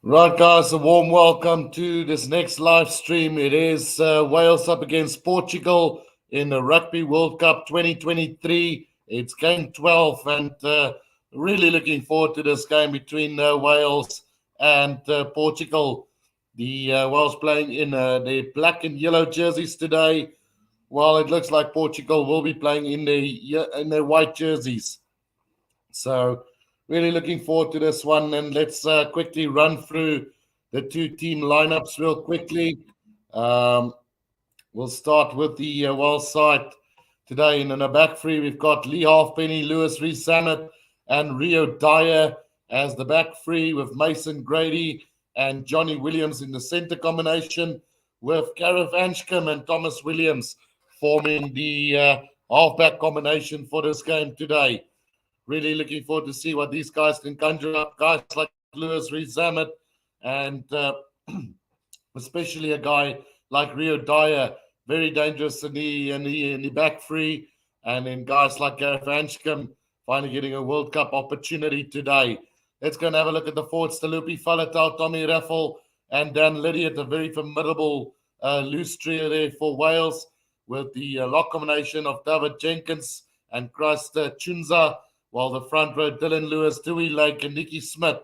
Right, guys, a warm welcome to this next live stream. It is Wales up against Portugal in the Rugby World Cup 2023. It's game 12, and really looking forward to this game between Wales and Portugal. The Wales playing in their black and yellow jerseys today, while it looks like Portugal will be playing in their white jerseys. So, really looking forward to this one. And let's quickly run through the two team lineups real quickly. Um, we'll start with the Welsh side today. In the back three, we've got Lee Halfpenny, Lewis Rees Zammit, and Rio Dyer as the back three, with Mason Grady and Johnny Williams in the centre combination, with Gareth Anscombe and Thomas Williams forming the halfback combination for this game today. Really looking forward to see what these guys can conjure up. Guys like Lewis Rees Zammit and especially a guy like Rio Dyer, very dangerous in the back three. And then guys like Gareth Anscombe finally getting a World Cup opportunity today. Let's go and have a look at the forwards. Talupi Faletau, Tommy Raffle, and Dan Lydiard, a very formidable loose trio there for Wales, with the lock combination of David Jenkins and Christ Chunza, while the front row, Dylan Lewis, Dewey Lake, and Nicky Smith,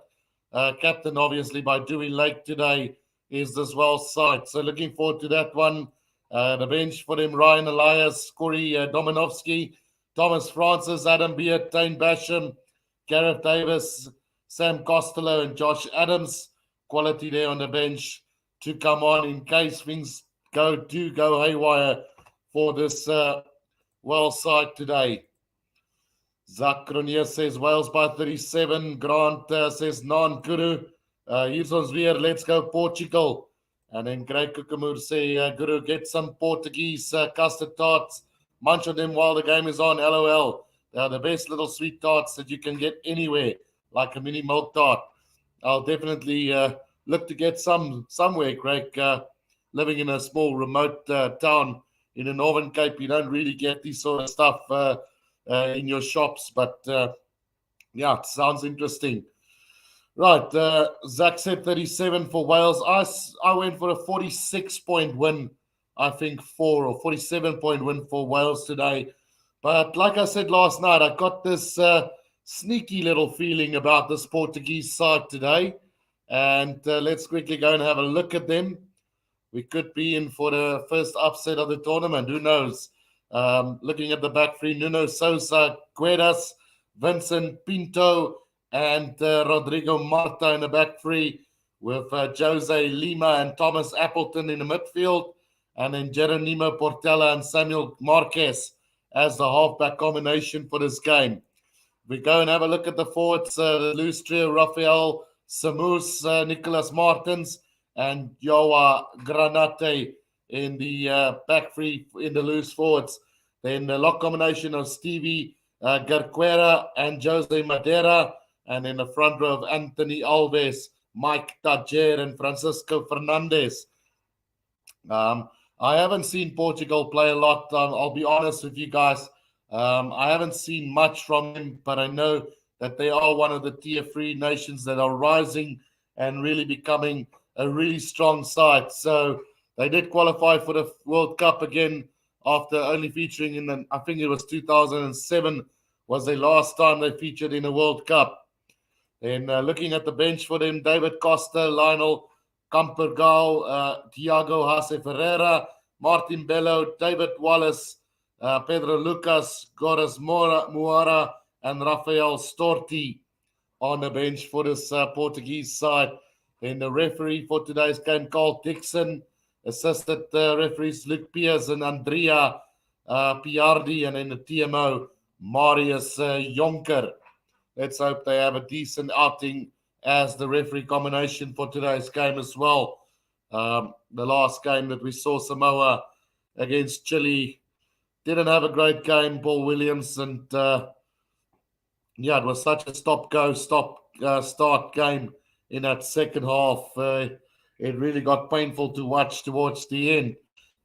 captain obviously by Dewey Lake today, is this Welsh side. So looking forward to that one. The bench for them, Ryan Elias, Corey Dominovsky, Thomas Francis, Adam Beard, Tane Basham, Gareth Davis, Sam Costello, and Josh Adams. Quality there on the bench to come on in case things go haywire for this Welsh side today. Zach Cronier says Wales by 37. Grant says Nan Guru. Here's ons weer, let's go Portugal. And then Greg Kukamur say, Guru, get some Portuguese custard tarts. Munch on them while the game is on. LOL. They are the best little sweet tarts that you can get anywhere, like a mini milk tart. I'll definitely look to get some somewhere, Greg. Living in a small remote town in the Northern Cape, you don't really get this sort of stuff in your shops, but yeah, it sounds interesting. Right, Zach said 37 for Wales. I went for a 46-point win, I think, 47-point win for Wales today. But like I said last night, I got this sneaky little feeling about this Portuguese side today. And let's quickly go and have a look at them. We could be in for the first upset of the tournament. Who knows? Looking at the back three, Nuno Sousa, Guedas, Vincent Pinto, and Rodrigo Marta in the back three, with Jose Lima and Thomas Appleton in the midfield, and then Geronimo Portela and Samuel Marquez as the halfback combination for this game. We go and have a look at the forwards, the loose trio, Rafael Samus, Nicholas Martins, and Joa Granate in the back three in the loose forwards. Then the lock combination of Stevie Garquera and Jose Madeira, and in the front row of Anthony Alves, Mike Tajer, and Francisco Fernandez. I haven't seen Portugal play a lot. I'll be honest with you guys. I haven't seen much from them, but I know that they are one of the tier 3 nations that are rising and really becoming a really strong side. So they did qualify for the World Cup again after only featuring in I think it was 2007 was the last time they featured in a World Cup. Then looking at the bench for them, David Costa, Lionel Campergal, Thiago Hase Ferreira, Martin Bello, David Wallace, Pedro Lucas, Goras Moara, and Rafael Storti on the bench for this Portuguese side. Then the referee for today's game, Carl Dixon, assisted referees Luke Piers and Andrea Piardi, and then the TMO, Marius Jonker. Let's hope they have a decent outing as the referee combination for today's game as well. The last game that we saw, Samoa against Chile, didn't have a great game, Paul Williams, and yeah, it was such a start game in that second half. It really got painful to watch towards the end.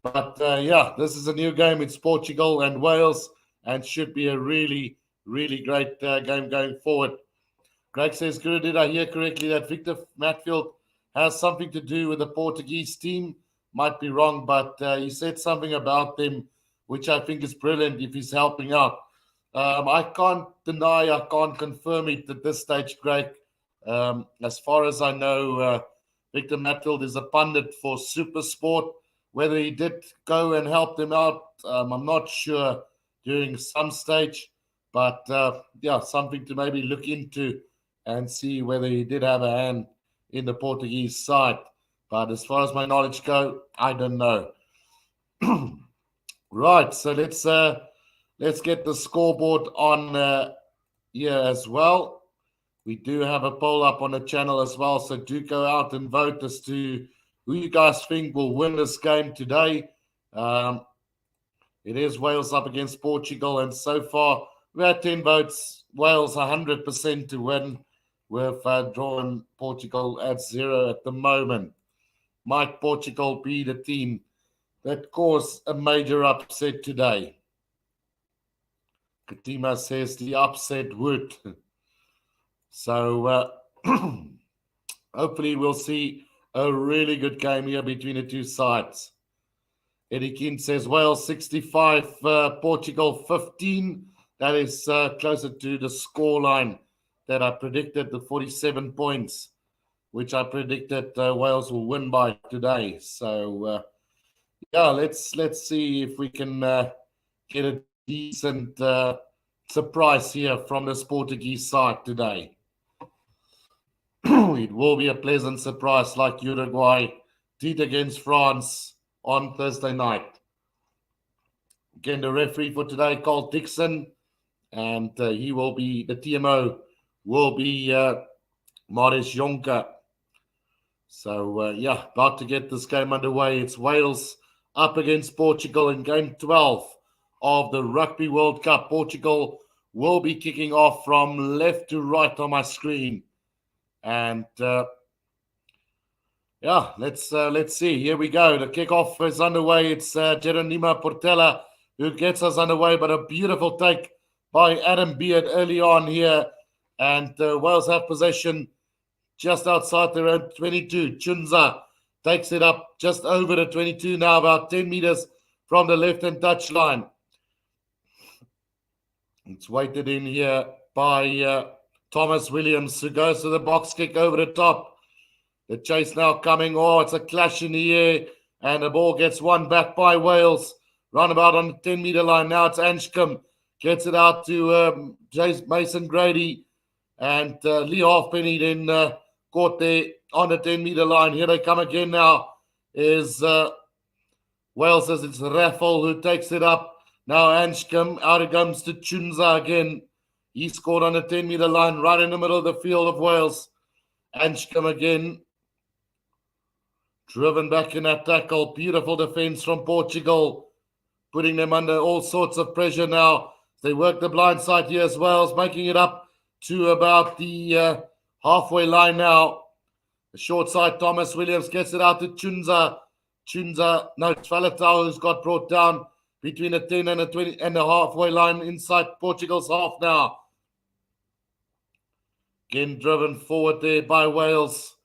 But yeah, this is a new game. It's Portugal and Wales, and should be a really, really great game going forward. Greg says, Guru, did I hear correctly that Victor Matfield has something to do with the Portuguese team. Might be wrong, but he said something about them, which I think is brilliant if he's helping out. I can't deny, I can't confirm it at this stage, Greg. As far as I know, Victor Matfield is a pundit for Supersport. Whether he did go and help them out, I'm not sure during some stage. But yeah, something to maybe look into and see whether he did have a hand in the Portuguese side. But as far as my knowledge go, I don't know. Right, so let's get the scoreboard on here as well. We do have a poll up on the channel as well, so do go out and vote as to who you guys think will win this game today. It is Wales up against Portugal, and so far we had 10 votes. Wales 100% to win. We've drawn Portugal at 0 at the moment. Might Portugal be the team that caused a major upset today? Katima says the upset would. So hopefully we'll see a really good game here between the two sides. Eddie King says Wales 65, Portugal 15. That is closer to the scoreline that I predicted, the 47 points, which I predicted Wales will win by today. So yeah, let's see if we can get a decent surprise here from this Portuguese side today. It will be a pleasant surprise like Uruguay did against France on Thursday night. Again, the referee for today, Carl Dixon, and he will be, the TMO will be Marius Jonker. So, yeah, about to get this game underway. It's Wales up against Portugal in game 12 of the Rugby World Cup. Portugal will be kicking off from left to right on my screen. And yeah, let's see. Here we go. The kickoff is underway. It's Geronimo Portela who gets us underway, but a beautiful take by Adam Beard early on here. And Wales have possession just outside their own 22. Chunza takes it up just over the 22 now, about 10 meters from the left-hand touchline. It's weighted in here by Thomas Williams, who goes to the box kick over the top. The chase now coming. Oh, it's a clash in the air, and the ball gets won back by Wales. Roundabout on the 10-meter line. Now it's Anshcombe. Gets it out to Mason Grady. And Lee Halfpenny then caught there on the 10-meter line. Here they come again now. Is Wales as it's Raffle who takes it up. Now Anshcombe. Out it comes to Chunza again. He scored on the 10-meter line right in the middle of the field of Wales. Anshcombe again. Driven back in that tackle. Beautiful defense from Portugal. Putting them under all sorts of pressure now. They work the blind side here as well, making it up to about the halfway line now. The short side, Thomas Williams gets it out to Chunza. No, it's Faletau who's got brought down between the 10 and the 20 and the halfway line inside Portugal's half now. Again, driven forward there by Wales.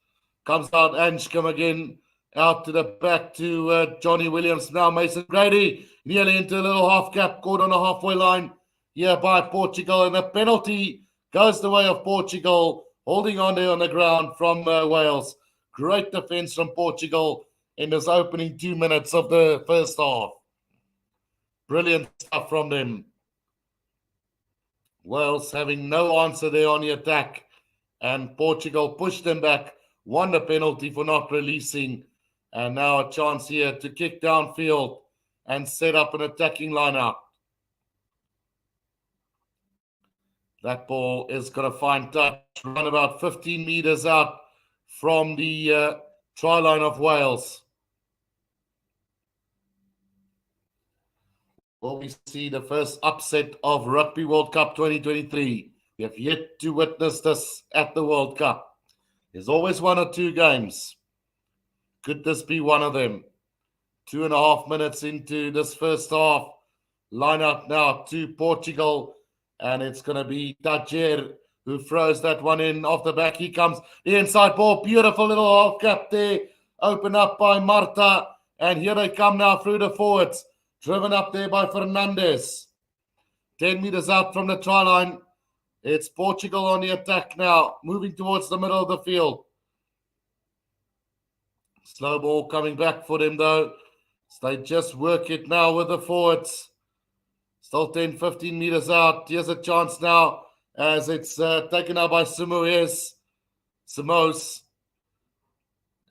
Comes out Anshcombe again. Out to the back to Johnny Williams. Now Mason Grady nearly into a little half gap. Caught on the halfway line here by Portugal. And the penalty goes the way of Portugal. Holding on there on the ground from Wales. Great defense from Portugal in this opening 2 minutes of the first half. Brilliant stuff from them. Wales having no answer there on the attack. And Portugal pushed them back. Won the penalty for not releasing. And now a chance here to kick downfield and set up an attacking lineup. That ball is going to find touch, run about 15 meters out from the try line of Wales. Will we see the first upset of Rugby World Cup 2023? We have yet to witness this at the World Cup. There's always one or two games. Could this be one of them? 2.5 minutes into this first half. Line up now to Portugal. And it's going to be Tajer who throws that one in off the back. He comes. The inside ball. Beautiful little half cap there. Open up by Marta. And here they come now through the forwards. Driven up there by Fernandes. 10 meters out from the try line. It's Portugal on the attack now. Moving towards the middle of the field. Slow ball coming back for them though. So they just work it now with the forwards. Still 10, 15 meters out. Here's a chance now as it's taken out by Simos.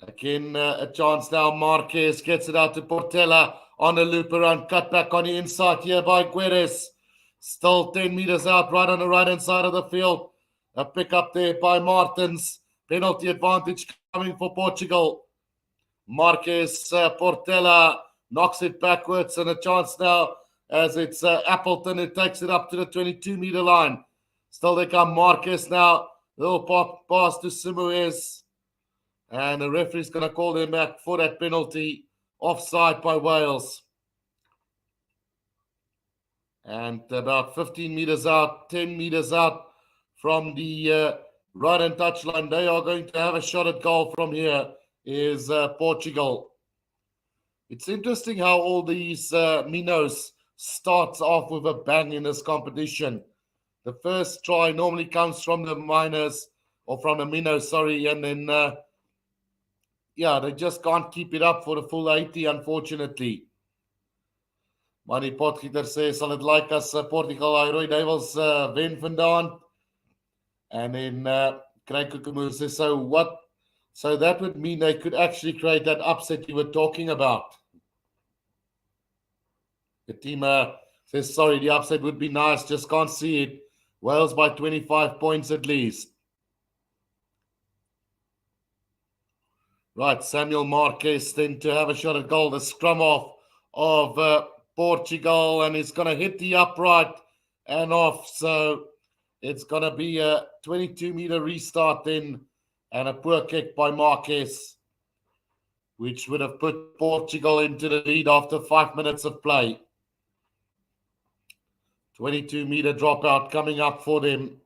Again, a chance now. Marquez gets it out to Portela on a loop around. Cut back on the inside here by Guedes. Still 10 meters out, right on the right-hand side of the field. A pick up there by Martins. Penalty advantage coming for Portugal. Marquez, Portela knocks it backwards, and a chance now as it's Appleton who takes it up to the 22-meter line. Still they come. Marquez now. Little pop pass to Simos. And the referee's going to call them back for that penalty. Offside by Wales. And about 15 meters out, 10 meters out from the right-hand touchline, they are going to have a shot at goal from here, is Portugal. It's interesting how all these minnows starts off with a bang in this competition. The first try normally comes from the minors, or from the minnows, sorry, and then, they just can't keep it up for the full 80, unfortunately. Manny Potgieter sê, sal het like as Portugal hy rooi duivels wen vandaan. And then Craig Kukumu says, so what? So that would mean they could actually create that upset you were talking about. The team says, sorry, the upset would be nice, just can't see it. Wales by 25 points at least. Right, Samuel Marquez then to have a shot at goal. The scrum off of Portugal, and it's going to hit the upright and off. So it's going to be a 22-meter restart then, and a poor kick by Marquez, which would have put Portugal into the lead after 5 minutes of play. 22-meter dropout coming up for them.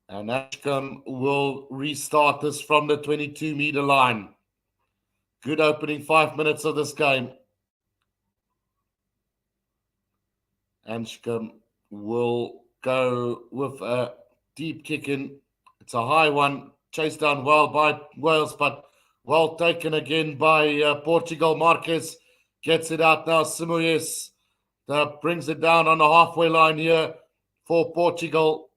And Ashcombe will restart this from the 22-meter line. Good opening 5 minutes of this game. Ashcombe will go with a deep kick in. It's a high one. Chased down well by Wales, but well taken again by Portugal. Marquez gets it out now. Simos brings it down on the halfway line here for Portugal.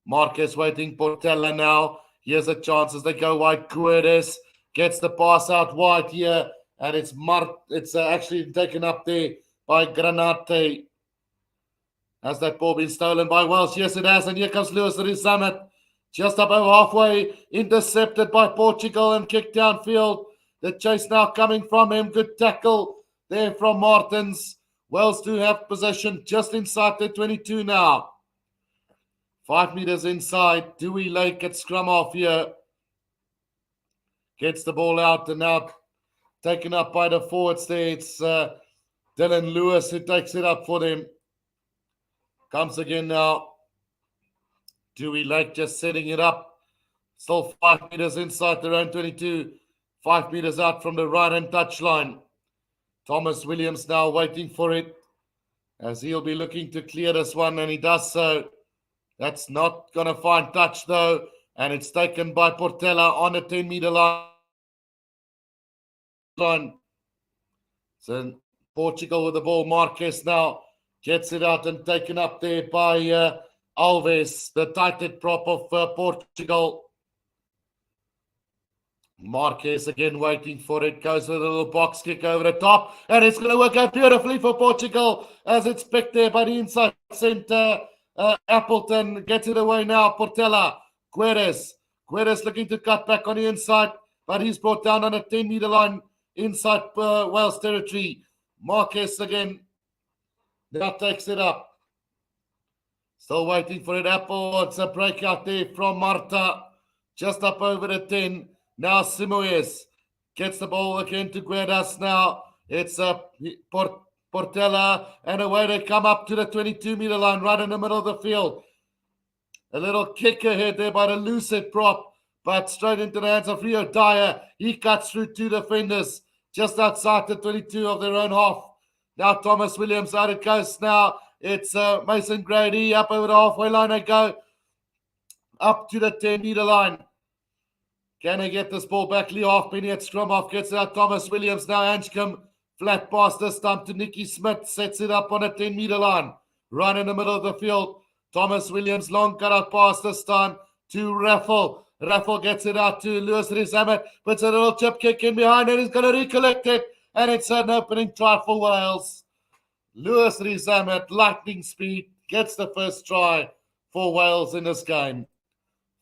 Marquez waiting. Portela now. Here's a chance as they go wide. Guedes gets the pass out wide here, and it's actually taken up there by Granate. Has that ball been stolen by Welsh? Yes, it has, and here comes Lewis Summit. Just up over halfway, intercepted by Portugal and kicked downfield. The chase now coming from him. Good tackle there from Martins. Wales do have possession just inside the 22 now. 5 meters inside. Dewey Lake at scrum off here. Gets the ball out and now taken up by the forwards there. It's Dylan Lewis who takes it up for them. Comes again now. Dewey Lake just setting it up. Still 5 meters inside their own 22. 5 meters out from the right-hand touchline. Thomas Williams now waiting for it as he'll be looking to clear this one, and he does so. That's not going to find touch though, and it's taken by Portela on the 10-meter line. So Portugal with the ball. Marquez now gets it out and taken up there by Alves, the tight prop of Portugal. Marquez again waiting for it. Goes with a little box kick over the top, and it's going to work out beautifully for Portugal as it's picked there by the inside centre. Appleton gets it away now. Portela. Guedes looking to cut back on the inside, but he's brought down on a 10-meter line inside Wales territory. Marquez again now takes it up. Still waiting for it. Apple. It's a breakout there from Marta. Just up over the 10. Now Simos gets the ball again to Guedes now. It's Portela, and away they come up to the 22-meter line, right in the middle of the field. A little kick ahead there by the lucid prop, but straight into the hands of Rio Dyer. He cuts through two defenders just outside the 22 of their own half. Now Thomas Williams out it goes now. It's Mason Grady up over the halfway line. They go up to the 10-meter line. Can they get this ball back? Lee Halfpenny at scrum off gets it out. Thomas Williams now. Anchcombe flat pass this time to Nicky Smith. Sets it up on a 10-meter line. Right in the middle of the field. Thomas Williams long cut out pass this time to Raffle. Raffle gets it out to Lewis Rizamet. Puts a little chip kick in behind and he's going to recollect it. And it's an opening try for Wales. Lewis Rizamet, lightning speed, gets the first try for Wales in this game.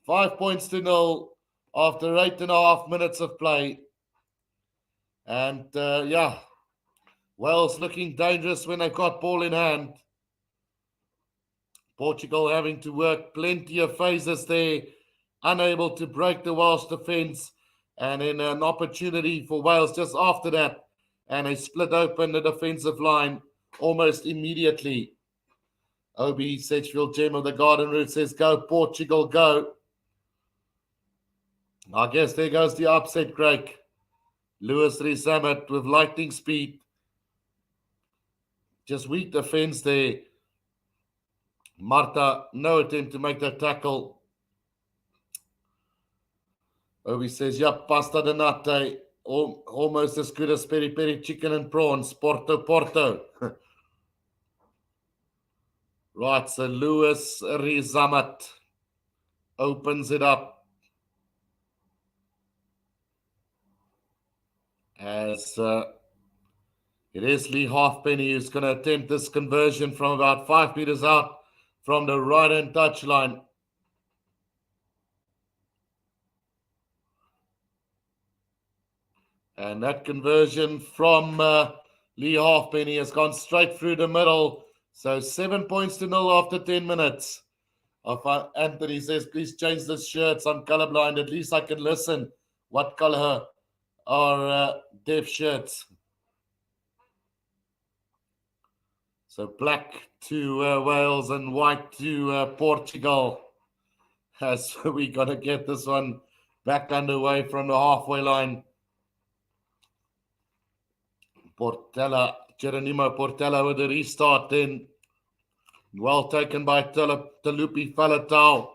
5-0 after 8.5 minutes of play. And Wales looking dangerous when they've got ball in hand. Portugal having to work plenty of phases there, unable to break the Welsh defence, and then an opportunity for Wales just after that, and they split open the defensive line almost immediately. Obi Sedgefield, gem of the Garden Route, says, go Portugal, go. I guess there goes the upset, Greg. Lewis Rizamet with lightning speed. Just weak defence there. Marta, no attempt to make that tackle. Obi says, yep, pasta de nata, almost as good as peri peri chicken and prawns. Porto. Right, so Lewis Rizamet opens it up. As it is Lee Halfpenny who's going to attempt this conversion from about 5 meters out from the right-hand touchline. And that conversion from Lee Halfpenny has gone straight through the middle. So 7-0 after 10 minutes. Anthony says, please change the shirts. I'm colorblind. At least I can listen. What color are deaf shirts? So black to Wales and white to Portugal. As we got to get this one back underway from the halfway line. Geronimo Portela with the restart then. Well taken by Talupi Falatau.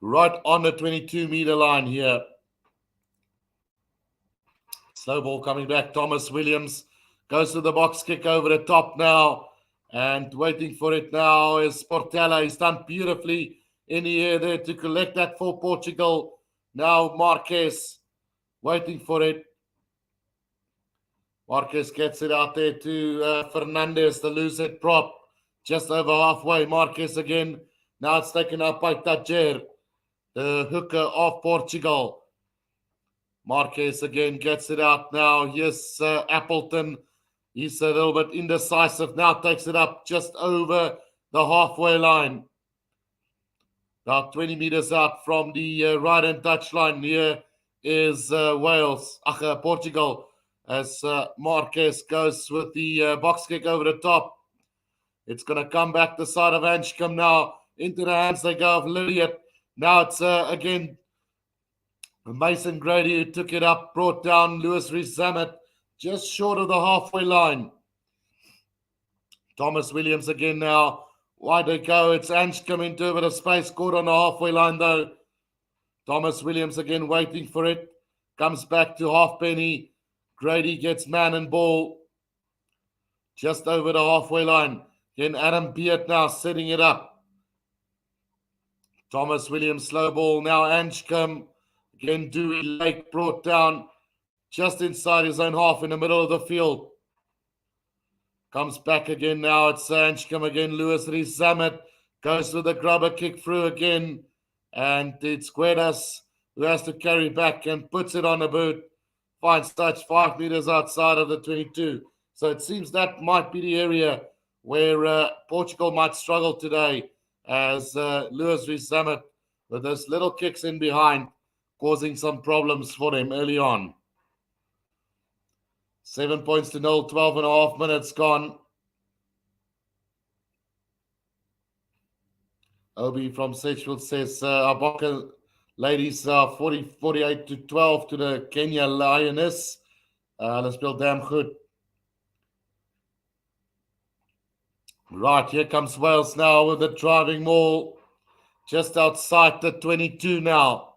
Right on the 22-meter line here. Slow ball coming back. Thomas Williams goes to the box kick over the top now. And waiting for it now is Portela. He's done beautifully in the air there to collect that for Portugal. Now Marquez waiting for it. Marquez gets it out there to Fernandez, the lucid prop. Just over halfway. Marquez again. Now it's taken up by Tajer, the hooker of Portugal. Marquez again gets it out now. Yes, Appleton. He's a little bit indecisive. Now takes it up just over the halfway line. About 20 meters out from the right-hand touchline. Here is Portugal. As Marquez goes with the box kick over the top. It's going to come back the side of Anchcombe now. Into the hands they go of Lydiot. Now it's again Mason Grady who took it up, brought down Lewis Rizamet just short of the halfway line. Thomas Williams again now. Wide they go. It's Anchcombe into a bit of space. Caught on the halfway line though. Thomas Williams again waiting for it. Comes back to Halfpenny. Grady gets man and ball just over the halfway line. Again, Adam Beard now setting it up. Thomas Williams, slow ball. Now Anchcombe. Again, Dewey Lake brought down just inside his own half in the middle of the field. Comes back again now. It's Anchcombe again. Lewis Rizamet goes with the grubber kick through again. And it's Guedas who has to carry back and puts it on the boot. Finds touch 5 meters outside of the 22. So it seems that might be the area where Portugal might struggle today, as Lewis Rizamet with those little kicks in behind causing some problems for them early on. 7 points to 0, 12 and a half minutes gone. Obi from Sedgefield says Aboka ladies 48 to 12 to the Kenya Lioness. Let's build damn good. Right, here comes Wales now with the driving maul. Just outside the 22 now.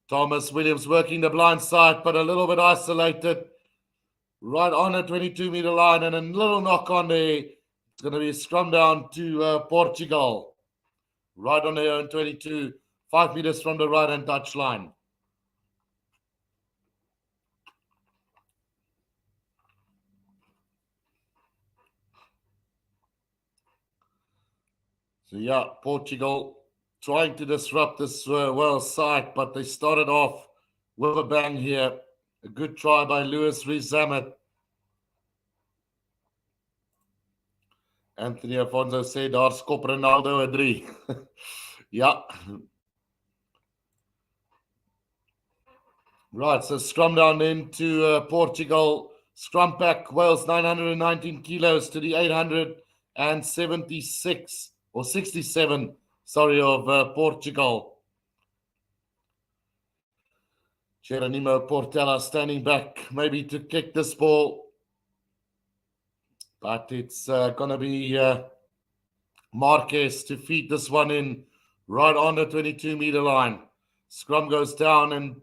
Thomas Williams working the blind side, but a little bit isolated. Right on the 22-meter line, and a little knock on there. It's going to be a scrum down to Portugal. Right on their own 22, 5 meters from the right-hand touch line. So, yeah, Portugal trying to disrupt this Wales side, but they started off with a bang here. A good try by Lewis Rees-Zammit. Anthony Afonso said, daar skop Ronaldo a 3. Yeah. Right, so scrum down into Portugal. Scrum back, Wales 919 kilos to the 876 or 67, sorry, of Portugal. Geronimo Portela standing back, maybe to kick this ball. But it's going to be Marquez to feed this one in right on the 22-meter line. Scrum goes down, and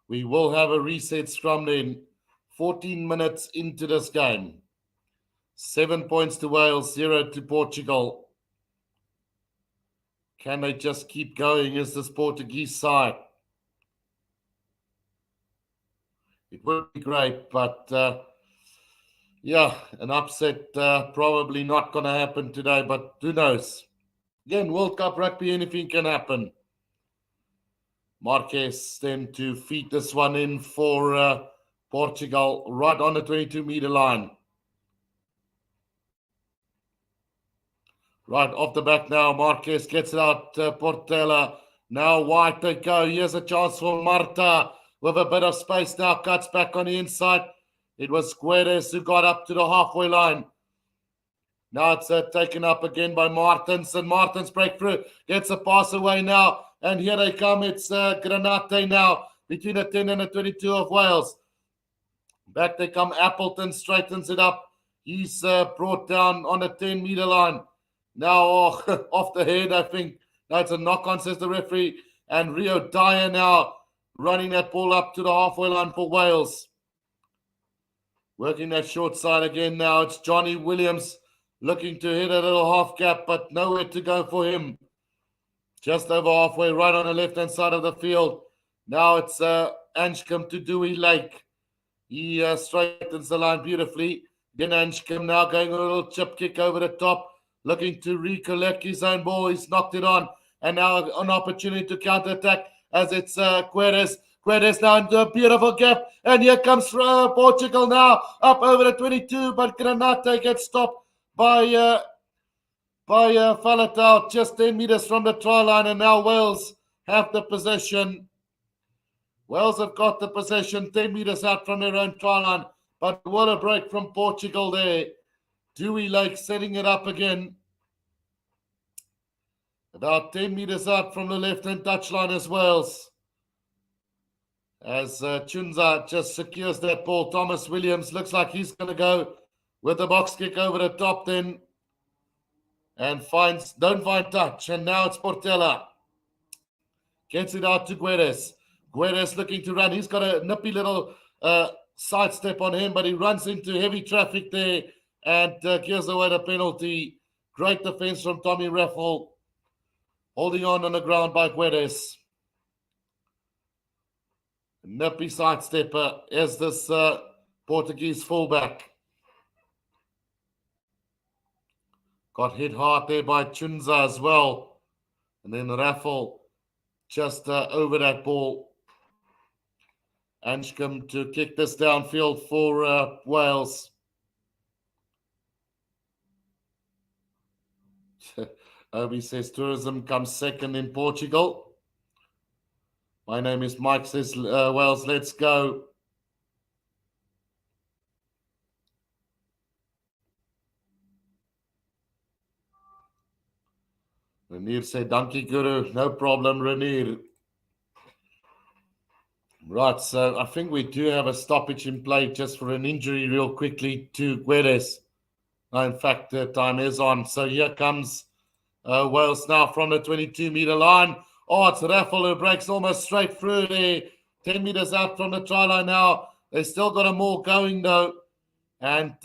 we will have a reset scrum then. 14 minutes into this game. 7 points to Wales, 0 to Portugal. Can they just keep going as this Portuguese side? It would be great, but yeah, an upset probably not going to happen today, but who knows? Again, World Cup rugby, anything can happen. Marquez then to feed this one in for Portugal right on the 22-meter line. Right off the back now, Marquez gets it out, Portela. Now wide they go. Here's a chance for Marta with a bit of space now. Cuts back on the inside. It was Guedes who got up to the halfway line. Now it's taken up again by Martins, and Martins breakthrough. Gets a pass away now. And here they come. It's Granate now between the 10 and the 22 of Wales. Back they come. Appleton straightens it up. He's brought down on the 10-meter line. Now off the head, I think. Now it's a knock-on, says the referee. And Rio Dyer now running that ball up to the halfway line for Wales. Working that short side again now. It's Johnny Williams looking to hit a little half gap, but nowhere to go for him. Just over halfway, right on the left-hand side of the field. Now it's Anshcombe to Dewey Lake. He straightens the line beautifully. Then Anshcombe now going a little chip kick over the top, looking to recollect his own ball. He's knocked it on. And now an opportunity to counter-attack as it's Guedes. Guedes now into a beautiful gap. And here comes Portugal now up over the 22. But Granate gets stopped by Falatau just 10 meters from the try line. And now Wales have the possession. Wales have got the possession 10 meters out from their own try line. But what a break from Portugal there. Dewey Lake setting it up again. About 10 meters out from the left-hand touchline as Wales. As Chunza just secures that ball. Thomas Williams looks like he's going to go with the box kick over the top then. And don't find touch. And now it's Portela. Gets it out to Guedes. Guedes looking to run. He's got a nippy little sidestep on him, but he runs into heavy traffic there and gives away the penalty. Great defense from Tommy Raffle. Holding on the ground by Guedes. Nippy sidestepper as this Portuguese fullback. Got hit hard there by Chunza as well. And then Raffle just over that ball. Anshcombe to kick this downfield for Wales. Obi says tourism comes second in Portugal. My name is Mike, says Wales, let's go. Renier said, Donkey Guru, no problem, Renier. Right, so I think we do have a stoppage in play just for an injury real quickly to Guedes. In fact, the time is on. So here comes Wales now from the 22-meter line. Oh, it's Raffle who breaks almost straight through there. 10 meters out from the try line now. They still got a more going though. And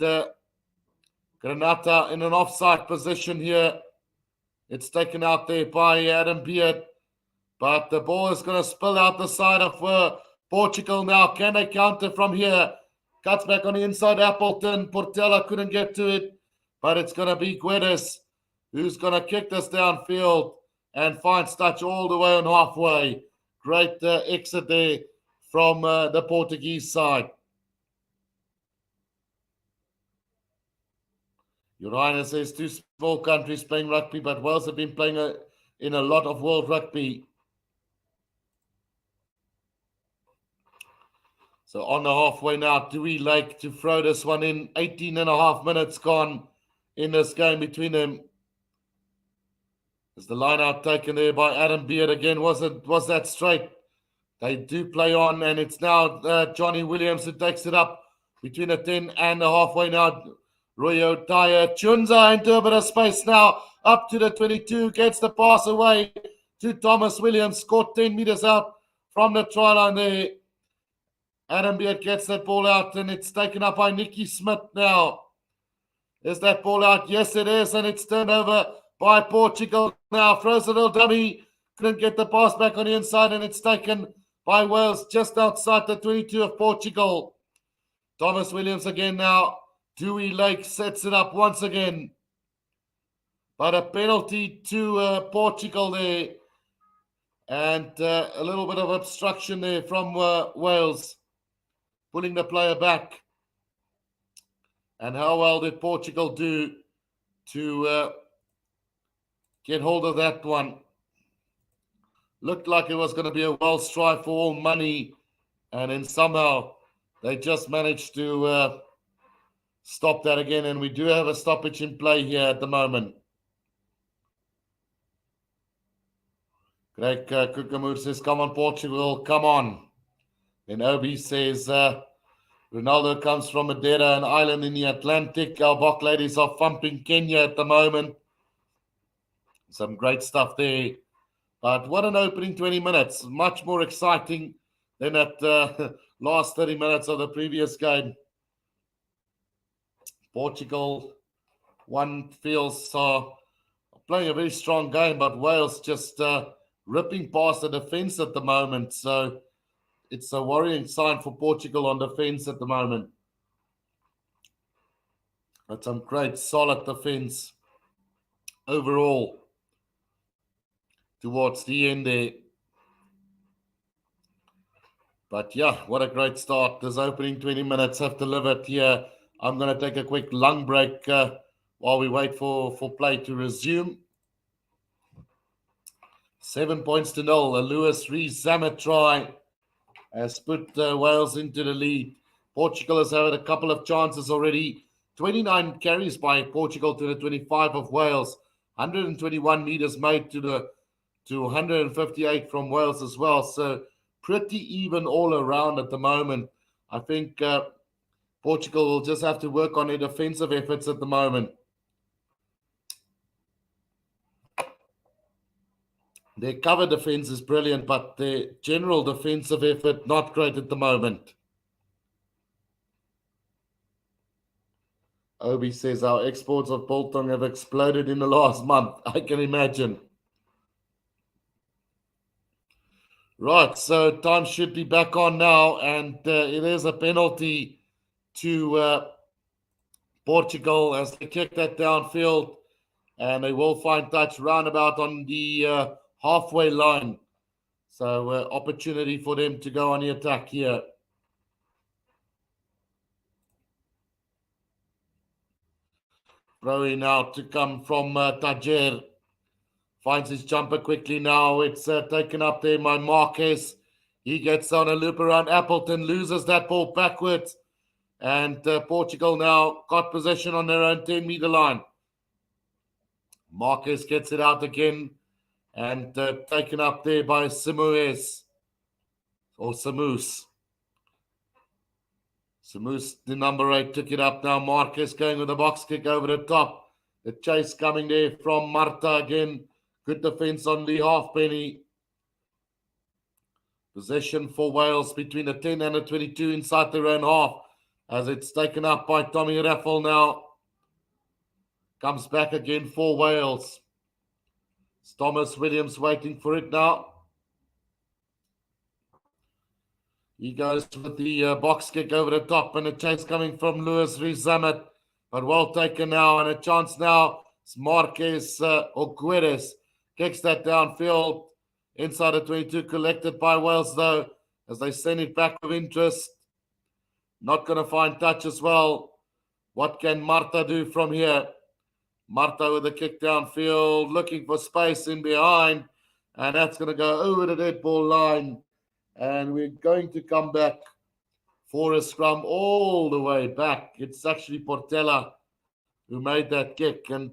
Granata in an offside position here. It's taken out there by Adam Beard. But the ball is going to spill out the side of Portugal now. Can they counter from here? Cuts back on the inside, Appleton. Portela couldn't get to it. But it's going to be Guedes who's going to kick this downfield and finds touch all the way on halfway. Great exit there from the Portuguese side. Your Highness says 2 small countries playing rugby, but Wales have been playing in a lot of world rugby. So on the halfway now, Dewey Lake to throw this one in. 18 and a half minutes gone in this game between them. Is the line out taken there by Adam Beard again? Was that straight? They do play on, and it's now Johnny Williams who takes it up between the 10 and the halfway now. Royo Dyer Chunza into a bit of space now, up to the 22, gets the pass away to Thomas Williams, scored 10 meters out from the try line there. Adam Beard gets that ball out, and it's taken up by Nicky Smith now. Is that ball out? Yes, it is, and it's turned over by Portugal now. Throws a little dummy, couldn't get the pass back on the inside, and it's taken by Wales just outside the 22 of Portugal. Thomas Williams again now. Dewey Lake sets it up once again. But a penalty to Portugal there. And a little bit of obstruction there from Wales. Pulling the player back. And how well did Portugal do to get hold of that one? Looked like it was going to be a Wales try for all money. And then somehow they just managed to stop that again. And we do have a stoppage in play here at the moment. Greg Kukamur says, come on, Portugal, come on. Then Obi says, Ronaldo comes from Madeira, an island in the Atlantic. Our Bok ladies are thumping Kenya at the moment. Some great stuff there. But what an opening 20 minutes. Much more exciting than that last 30 minutes of the previous game. Portugal, one feels playing a very strong game, but Wales just ripping past the defense at the moment. So it's a worrying sign for Portugal on defense at the moment. But some great solid defense overall towards the end there. But yeah, what a great start. This opening 20 minutes have delivered here. I'm going to take a quick lung break while we wait for play to resume. 7 points to 0. A Lewis Rees-Zammit try has put Wales into the lead. Portugal has had a couple of chances already. 29 carries by Portugal to the 25 of Wales. 121 meters made to 158 from Wales as well. So pretty even all around at the moment. I think Portugal will just have to work on their defensive efforts at the moment. Their cover defense is brilliant, but their general defensive effort not great at the moment. Obi says our exports of biltong have exploded in the last month. I can imagine. Right, so time should be back on now, and it is a penalty to Portugal as they kick that downfield, and they will find touch roundabout on the halfway line. So opportunity for them to go on the attack here. Throw now to come from Tajer. Finds his jumper quickly now. It's taken up there by Marquez. He gets on a loop around Appleton, loses that ball backwards. And Portugal now got possession on their own 10-meter line. Marquez gets it out again. and taken up there by Samoos. Samoos, the number 8, took it up now. Marquez going with a box kick over the top. The chase coming there from Marta again. Good defense on Lee Halfpenny. Possession for Wales between the 10 and the 22 inside their own half, as it's taken up by Tommy Raffle now. Comes back again for Wales. It's Thomas Williams waiting for it now. He goes with the box kick over the top, and a chase coming from Lewis Rizamet. But well taken now, and a chance now. It's Marquez Ogueres. Kicks that downfield. Inside the 22, collected by Wales, though, as they send it back with interest. Not going to find touch as well. What can Marta do from here? Marta with a kick downfield, looking for space in behind. And that's going to go over the dead ball line. And we're going to come back for a scrum all the way back. It's actually Portela who made that kick, and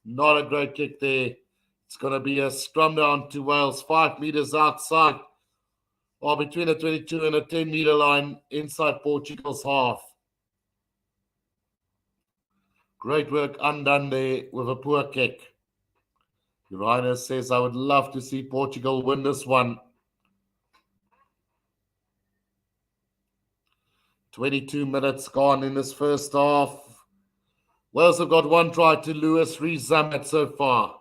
not a great kick there. It's going to be a scrum down to Wales, 5 meters outside, or between a 22 and a 10-meter line inside Portugal's half. Great work undone there with a poor kick. Urina says, I would love to see Portugal win this one. 22 minutes gone in this first half. Wales have got 1 try to Lewis Rizamet so far.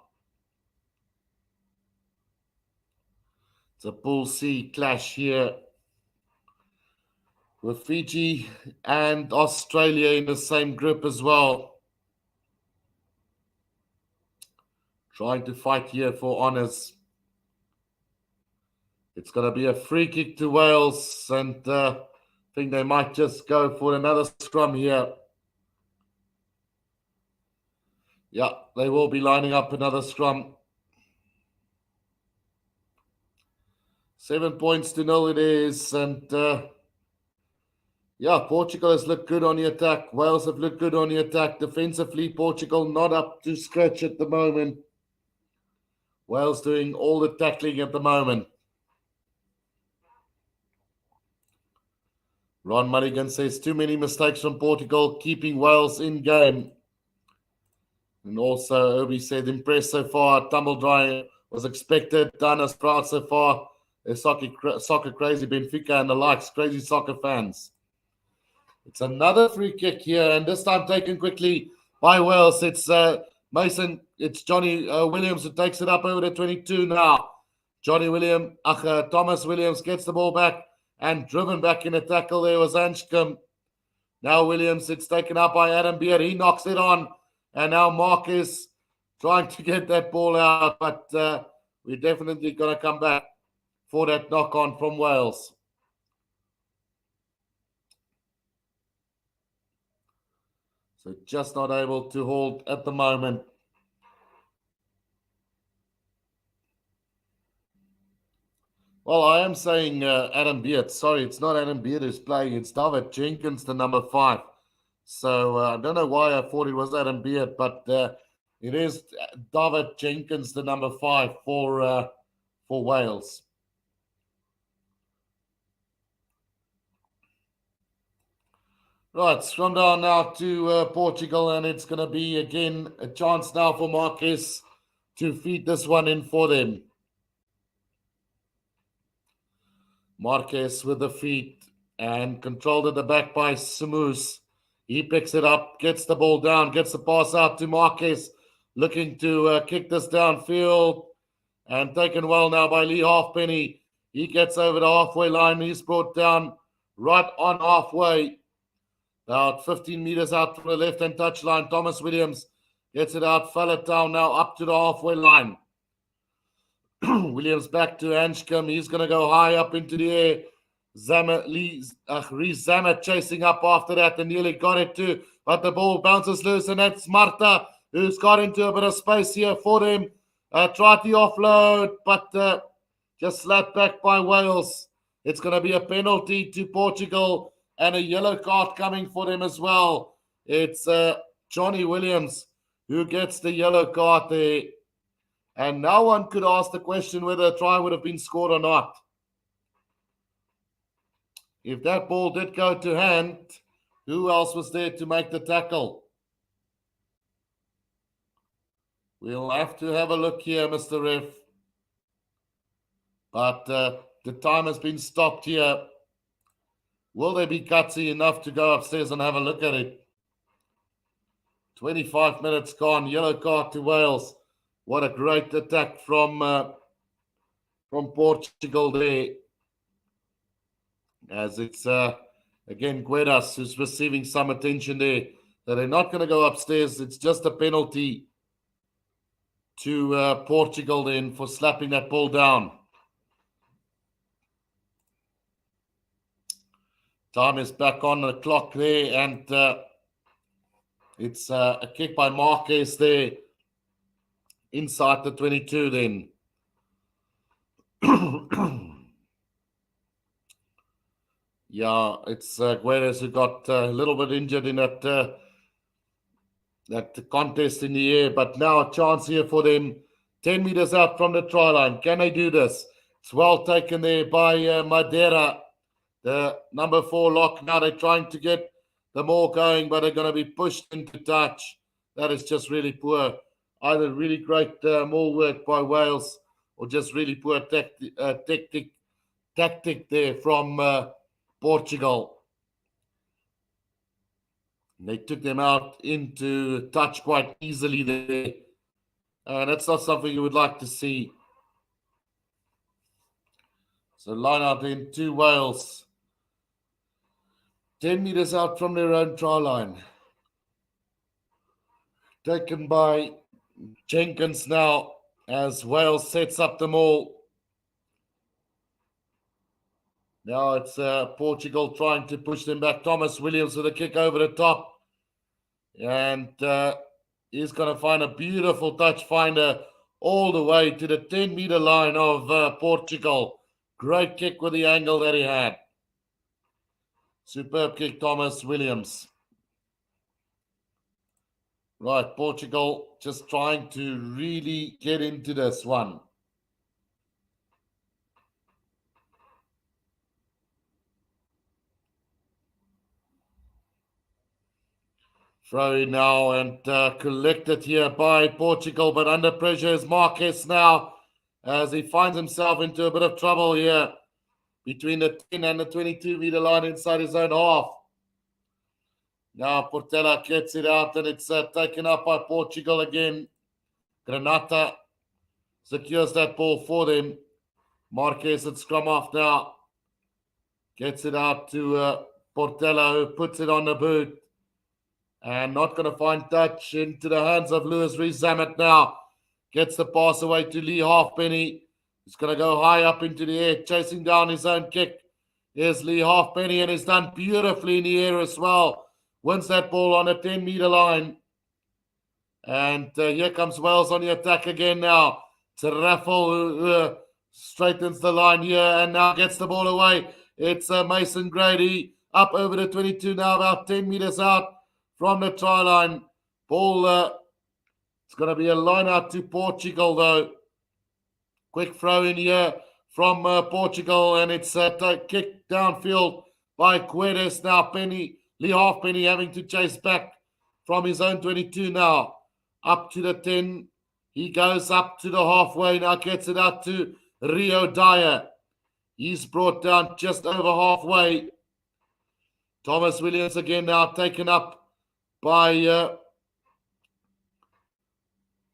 It's a Pool C clash here with Fiji and Australia in the same group as well. Trying to fight here for honours. It's going to be a free kick to Wales, and I think they might just go for another scrum here. Yeah, they will be lining up another scrum. 7-0 it is, and Portugal has looked good on the attack. Wales have looked good on the attack. Defensively, Portugal not up to scratch at the moment. Wales doing all the tackling at the moment. Ron Mulligan says too many mistakes from Portugal, keeping Wales in game. And also, Obi said impressed so far. Tumble dry was expected. Done as proud so far. Soccer crazy Benfica and the likes, crazy soccer fans. It's another free kick here, and this time taken quickly by Wales. It's Johnny Williams who takes it up over the 22 now. Thomas Williams gets the ball back and driven back in a tackle. There was Anscombe. Now Williams, it's taken up by Adam Beard. He knocks it on, and now Marcus trying to get that ball out, but we're definitely going to come back for that knock-on from Wales. So just not able to hold at the moment. Well, I am saying Adam Beard. Sorry, it's not Adam Beard who's playing. It's David Jenkins, the number 5. So I don't know why I thought it was Adam Beard, but it is David Jenkins, the number 5 for Wales. Right, scrum down now to Portugal, and it's going to be, again, a chance now for Marquez to feed this one in for them. Marquez with the feet and controlled at the back by Samoos. He picks it up, gets the ball down, gets the pass out to Marquez, looking to kick this downfield, and taken well now by Lee Halfpenny. He gets over the halfway line. He's brought down right on halfway. About 15 meters out from the left-hand touchline. Thomas Williams gets it out. Falatown now up to the halfway line. Williams back to Anscombe. He's going to go high up into the air. Rizamet chasing up after that and nearly got it too. But the ball bounces loose, and that's Marta who's got into a bit of space here for them. Tried the offload, but just slapped back by Wales. It's going to be a penalty to Portugal, and a yellow card coming for them as well. It's Johnny Williams who gets the yellow card there. And no one could ask the question whether a try would have been scored or not. If that ball did go to hand, who else was there to make the tackle? We'll have to have a look here, Mr. Ref. But the time has been stopped here. Will they be gutsy enough to go upstairs and have a look at it? 25 minutes gone. Yellow card to Wales. What a great attack from Portugal there. As it's, again, Guedas who's receiving some attention there. That they're not going to go upstairs. It's just a penalty to Portugal then for slapping that ball down. Time is back on the clock there, and it's a kick by Marquez there inside the 22 then. Yeah, it's Guedes who got a little bit injured in that contest in the air, but now a chance here for them. 10 meters out from the try line. Can they do this? It's well taken there by Madeira, the number 4 lock. Now they're trying to get the maul going, but they're going to be pushed into touch. That is just really poor. Either really great maul work by Wales or just really poor tactic there from Portugal. They took them out into touch quite easily there. And that's not something you would like to see. So line out in 2 Wales. 10 meters out from their own try line. Taken by Jenkins now as Wales sets up the maul. Now it's Portugal trying to push them back. Thomas Williams with a kick over the top. And he's going to find a beautiful touch finder all the way to the 10-meter line of Portugal. Great kick with the angle that he had. Superb kick, Thomas Williams. Right, Portugal just trying to really get into this one. Throw in now and collected here by Portugal, but under pressure is Marquez now as he finds himself into a bit of trouble here between the 10 and the 22-meter line inside his own half. Now Portela gets it out and it's taken up by Portugal again. Granata secures that ball for them. Marquez at scrum off now. Gets it out to Portela, who puts it on the boot. And not going to find touch into the hands of Lewis Rees-Zammit now. Gets the pass away to Lee Halfpenny. He's going to go high up into the air, chasing down his own kick. Here's Lee Halfpenny, and he's done beautifully in the air as well. Wins that ball on a 10-meter line. And here comes Wales on the attack again now. It's a Raffle who straightens the line here and now gets the ball away. It's Mason Grady up over the 22 now, about 10 meters out from the try line. Ball, it's going to be a line out to Portugal though. Quick throw in here from Portugal, and it's kicked downfield by Guedes now. Lee Halfpenny having to chase back from his own 22 now. Up to the 10. He goes up to the halfway now, gets it out to Rio Dyer. He's brought down just over halfway. Thomas Williams again now taken up by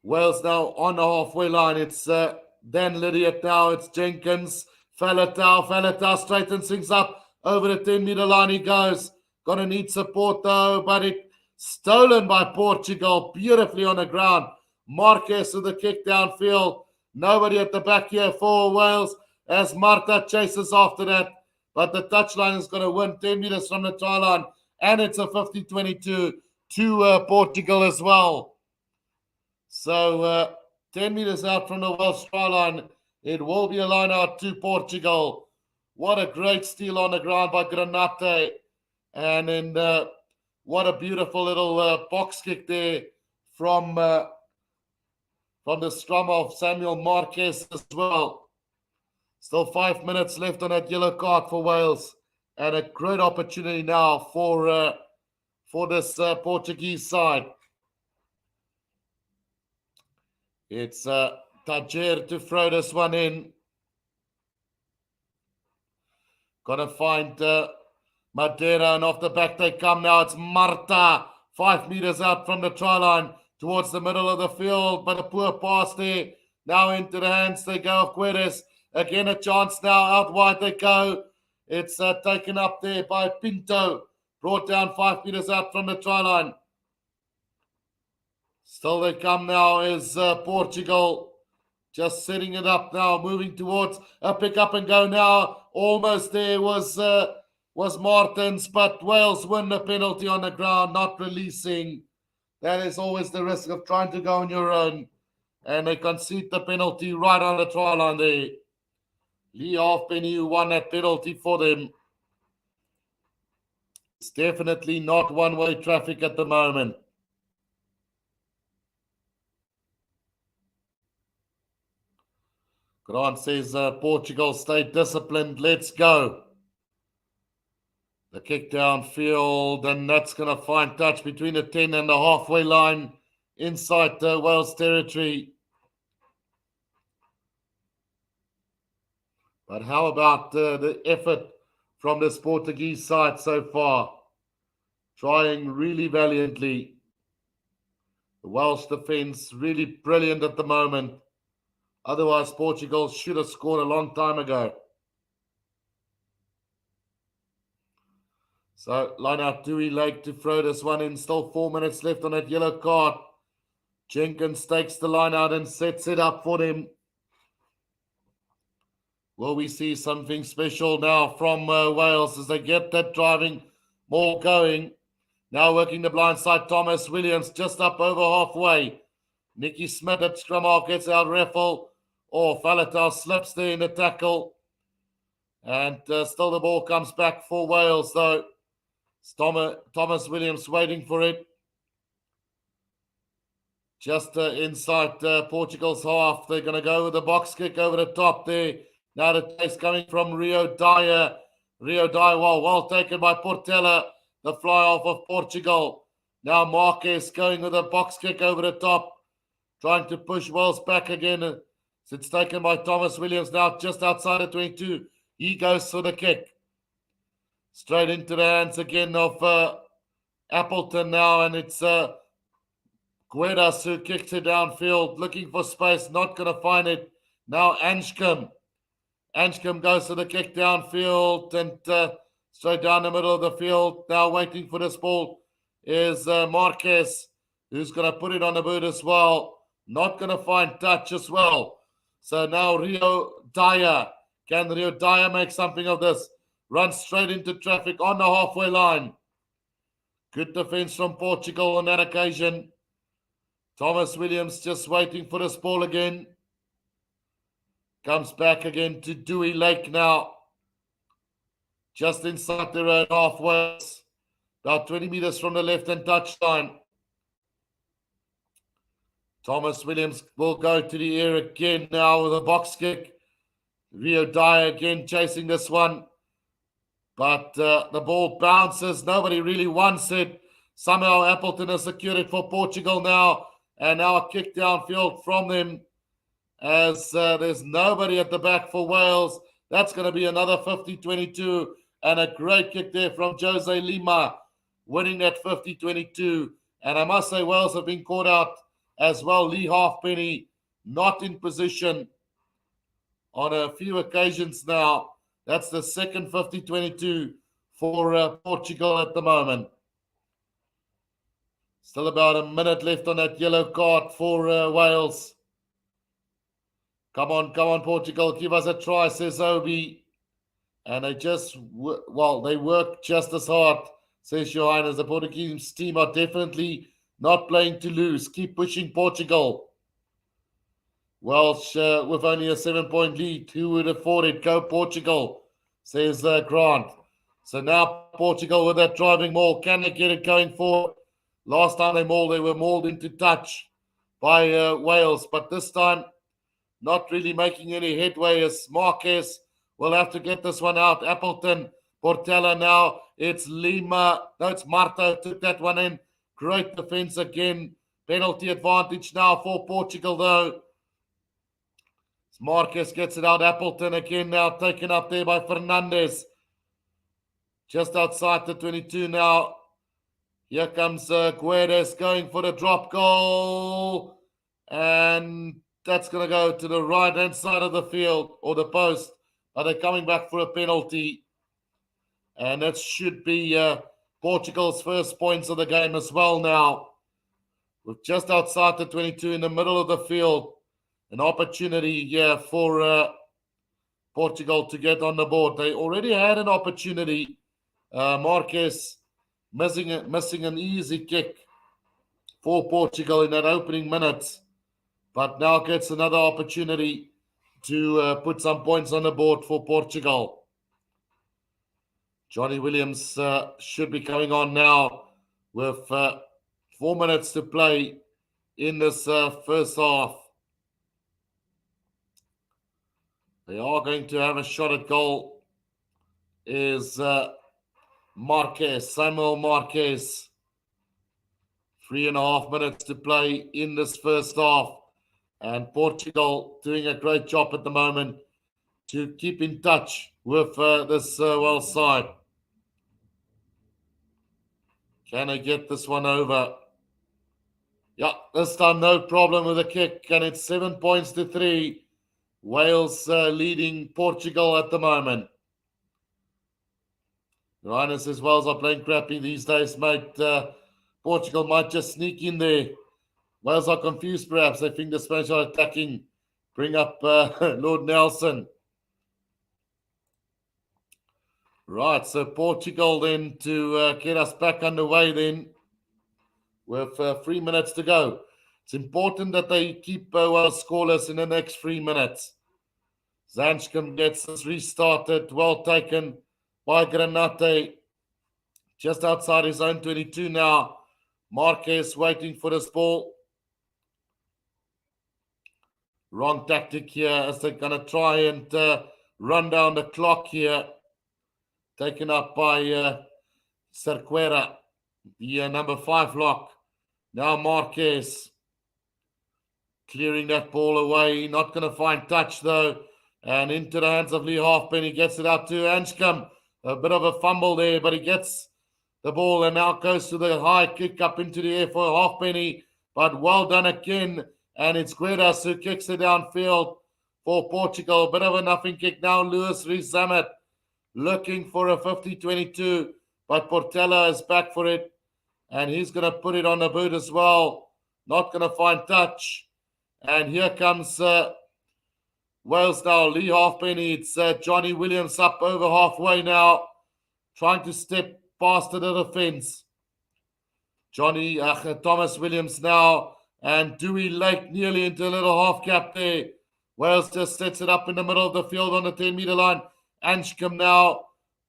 Wales now on the halfway line. It's Dan Lydiot now. It's Jenkins. Faletau straightens things up over the 10-meter line. He goes. Gonna need support though, but it stolen by Portugal beautifully on the ground. Marquez with the kick downfield. Nobody at the back here for Wales as Marta chases after that. But the touchline is going to win 10 meters from the try line. And it's a 50-22 to Portugal as well. So 10 meters out from the Welsh try line. It will be a line out to Portugal. What a great steal on the ground by Granate. And then what a beautiful little box kick there from from the scrum of Samuel Marquez as well. Still 5 minutes left on that yellow card for Wales, and a great opportunity now for this Portuguese side. It's Tajer to throw this one in. Gonna find Madeira, and off the back they come now. It's Marta, 5 meters out from the try line towards the middle of the field, but a poor pass there. Now into the hands they go of Guedes. Again a chance now, out wide they go. It's taken up there by Pinto, brought down 5 meters out from the try line. Still they come now is Portugal. Just setting it up now, moving towards a pick up and go now. Almost there was Martins, but Wales win the penalty on the ground, not releasing. That is always the risk of trying to go on your own. And they concede the penalty right on the try line there. Lee Halfpenny who won that penalty for them. It's definitely not one-way traffic at the moment. Grant says Portugal stay disciplined. Let's go. The kick downfield, and that's going to find touch between the 10 and the halfway line inside the Wales territory. But how about the effort from this Portuguese side so far? Trying really valiantly. The Welsh defence really brilliant at the moment. Otherwise, Portugal should have scored a long time ago. So, line out Dewey Lake to throw this one in. Still 4 minutes left on that yellow card. Jenkins takes the line out and sets it up for them. Will we see something special now from Wales as they get that driving ball going? Now working the blind side, Thomas Williams just up over halfway. Nicky Smith at scrum half gets out Reffel. Faletau slips there in the tackle. And still the ball comes back for Wales, though. Thomas Williams waiting for it. Just inside Portugal's half. They're going to go with a box kick over the top there. Now the chase coming from Rio Dyer. Rio Dyer, well taken by Portela. The fly off of Portugal. Now Marquez going with a box kick over the top. Trying to push Wales back again. It's taken by Thomas Williams now just outside of 22. He goes for the kick. Straight into the hands again of Appleton now. And it's Guedes who kicks it downfield. Looking for space. Not going to find it. Now Anshcombe. Anshcombe goes to the kick downfield. And straight down the middle of the field. Now waiting for this ball is Marquez. Who's going to put it on the boot as well. Not going to find touch as well. So now Rio Dyer. Can Rio Dyer make something of this? Runs straight into traffic on the halfway line. Good defense from Portugal on that occasion. Thomas Williams just waiting for this ball again. Comes back again to Dewey Lake now. Just inside their own halfway. About 20 meters from the left-hand touchline. Thomas Williams will go to the air again now with a box kick. Rio Dyer again chasing this one. But the ball bounces. Nobody really wants it. Somehow Appleton has secured it for Portugal now. And now a kick downfield from them. As there's nobody at the back for Wales. That's going to be another 50-22. And a great kick there from Jose Lima. Winning that 50-22. And I must say Wales have been caught out as well. Lee Halfpenny not in position on a few occasions now. That's the second 50-22 for Portugal at the moment. Still about a minute left on that yellow card for Wales. Come on, Portugal. Give us a try, says Obi. And they just, they work just as hard, says Your Highness. The Portuguese team are definitely not playing to lose. Keep pushing Portugal. Welsh with only a 7-point lead. Who would have thought it? Go Portugal, says Grant. So now Portugal with that driving maul. Can they get it going forward? Last time they were mauled into touch by Wales. But this time, not really making any headway as Marquez will have to get this one out. Appleton, Portela now. It's Lima. No, it's Marta took that one in. Great defense again. Penalty advantage now for Portugal, though. Marquez gets it out. Appleton again now taken up there by Fernandez. Just outside the 22 now. Here comes Guedes going for the drop goal. And that's going to go to the right-hand side of the field or the post. But they're coming back for a penalty. And that should be Portugal's first points of the game as well now. With just outside the 22 in the middle of the field. An opportunity here for Portugal to get on the board. They already had an opportunity. Marquez missing an easy kick for Portugal in that opening minutes. But now gets another opportunity to put some points on the board for Portugal. Johnny Williams should be coming on now with 4 minutes to play in this first half. They are going to have a shot at goal. Is Marquez, Samuel Marquez. 3.5 minutes to play in this first half. And Portugal doing a great job at the moment to keep in touch with this Wales side. Can I get this one over? Yeah, this time no problem with the kick. And it's 7 points to 3. Wales leading Portugal at the moment. Ryan says Wales are playing crappy these days, mate. Portugal might just sneak in there. Wales are confused, perhaps. They think the Spanish are attacking. Bring up Lord Nelson. Right, so Portugal then to get us back underway then with 3 minutes to go. It's important that they keep Wales scoreless in the next 3 minutes. Zanchkum gets this restarted. Well taken by Granate. Just outside his own 22 now. Marquez waiting for this ball. Wrong tactic here as they're going to try and run down the clock here. Taken up by Cerquera, the number 5 lock. Now Marquez clearing that ball away. Not going to find touch though. And into the hands of Lee Halfpenny. Gets it out to Anschkum. A bit of a fumble there, but he gets the ball and now goes to the high kick up into the air for Halfpenny. But well done again. And it's Guedes who kicks it downfield for Portugal. Bit of a nothing kick now. Lewis Rizamet looking for a 50-22. But Portela is back for it. And he's going to put it on the boot as well. Not going to find touch. And here comes Wales now. Lee Halfpenny. It's Johnny Williams up over halfway now. Trying to step past the defense. Thomas Williams now. And Dewey Lake nearly into a little half cap there. Wales just sets it up in the middle of the field on the 10-meter line. Anschkum now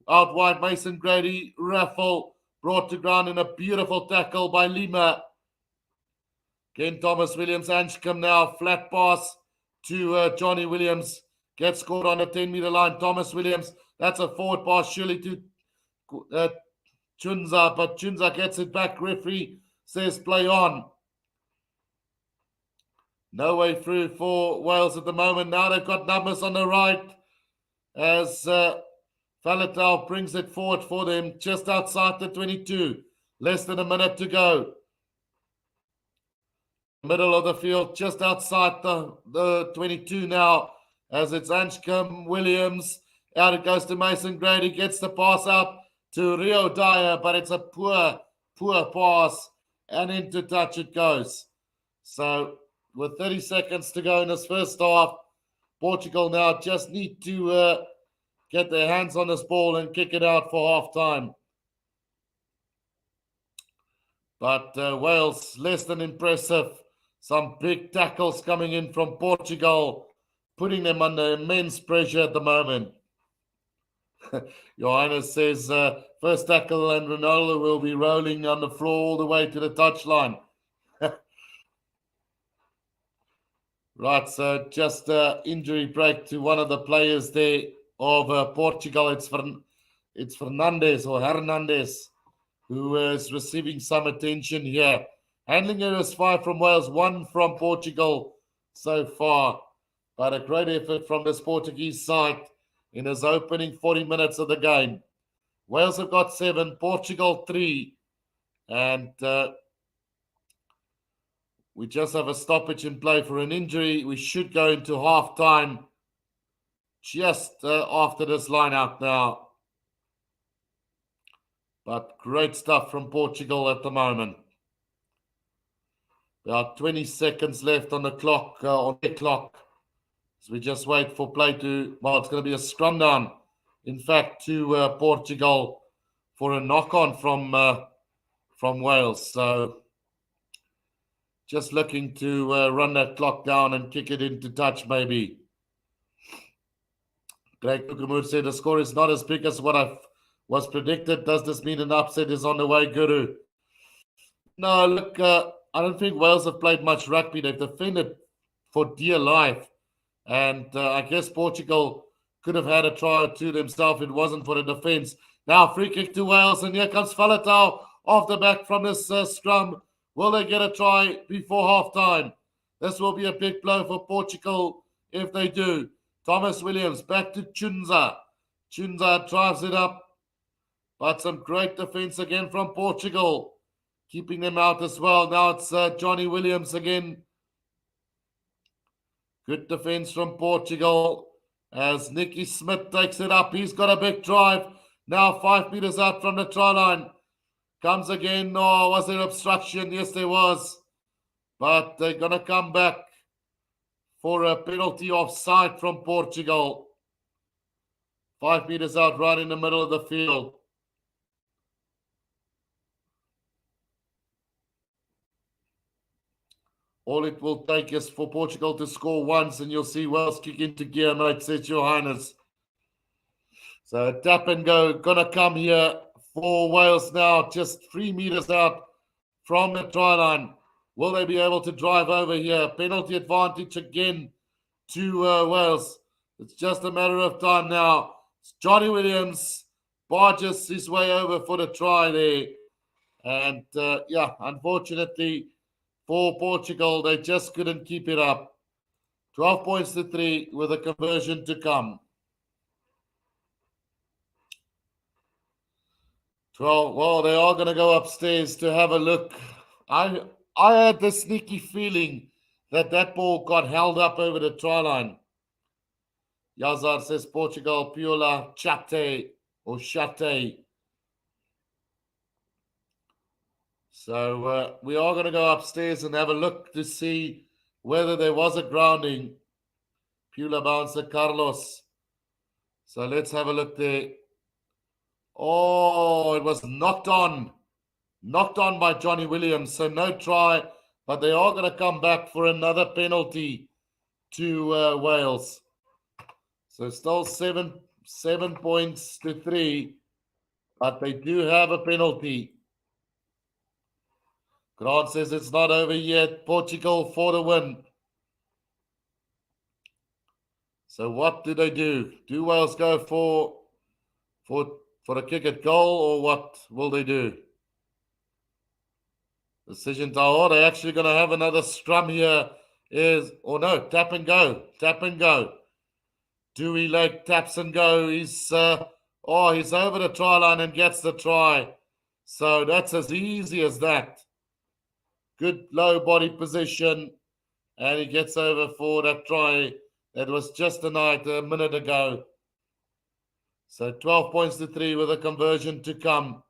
out wide. Mason Grady. Raffle brought to ground in a beautiful tackle by Lima. Again, Thomas Williams. Anschkum now. Flat pass to Johnny Williams. Gets scored on the 10-meter line. Thomas Williams. That's a forward pass surely to Chunza. But Chunza gets it back. Referee says play on. No way through for Wales at the moment. Now they've got numbers on the right as Faletau brings it forward for them just outside the 22. Less than a minute to go. Middle of the field, just outside the 22 now as it's Anschkum Williams. Out it goes to Mason Grady. Gets the pass out to Rio Dyer, but it's a poor pass and into touch it goes. So with 30 seconds to go in this first half, Portugal now just need to get their hands on this ball and kick it out for half-time. But Wales, less than impressive. Some big tackles coming in from Portugal, putting them under immense pressure at the moment. Johannes says, first tackle and Ronaldo will be rolling on the floor all the way to the touchline. Right, so just injury break to one of the players there of Portugal. It's Fernandez or Hernandez who is receiving some attention here. Handling errors 5 from Wales, 1 from Portugal so far. But a great effort from this Portuguese side in his opening 40 minutes of the game. Wales have got 7, Portugal 3, and we just have a stoppage in play for an injury. We should go into half time just after this line out now. But great stuff from Portugal at the moment. About 20 seconds left on the clock, on the clock. So we just wait for play to, well, it's going to be a scrum down, in fact, to Portugal for a knock-on from Wales. So just looking to run that clock down and kick it into touch, maybe. Greg Tukamur said the score is not as big as what I was predicted. Does this mean an upset is on the way, Guru? No, look, I don't think Wales have played much rugby. They've defended for dear life. And I guess Portugal could have had a try or two themselves. It wasn't for the defence. Now, free kick to Wales. And here comes Faletau off the back from this scrum. Will they get a try before half-time? This will be a big blow for Portugal if they do. Thomas Williams back to Chunza. Chunza drives it up. But some great defence again from Portugal, keeping them out as well. Now it's Johnny Williams again. Good defence from Portugal as Nicky Smith takes it up. He's got a big drive. Now 5 meters out from the try line. Comes again. Oh, was there obstruction? Yes, there was. But they're going to come back for a penalty offside from Portugal. 5 meters out, right in the middle of the field. All it will take is for Portugal to score once, and you'll see Wales kick into gear, mate, says Your Highness. So tap and go, gonna come here for Wales now, just 3 meters out from the try line. Will they be able to drive over here? Penalty advantage again to Wales. It's just a matter of time now. Johnny Williams barges his way over for the try there. And yeah, unfortunately for Portugal, they just couldn't keep it up. 12 points to 3 with a conversion to come. 12. Well, they are going to go upstairs to have a look. I had the sneaky feeling that ball got held up over the try line. Yazar says Portugal, Piola, Chate or Chate. So we are going to go upstairs and have a look to see whether there was a grounding. Pula bouncer Carlos. So let's have a look there. Oh, it was knocked on. Knocked on by Johnny Williams. So no try, but they are going to come back for another penalty to Wales. So still 7 points to 3, but they do have a penalty. Grant says it's not over yet. Portugal for the win. So what do they do? Do Wales go for a kick at goal, or what will they do? Decision time. Oh, they're actually going to have another scrum here. Tap and go. Tap and go. Dewey Lake taps and go. He's over the try line and gets the try. So that's as easy as that. Good low body position, and he gets over for that try that was just denied a minute ago. So 12 points to 3 with a conversion to come.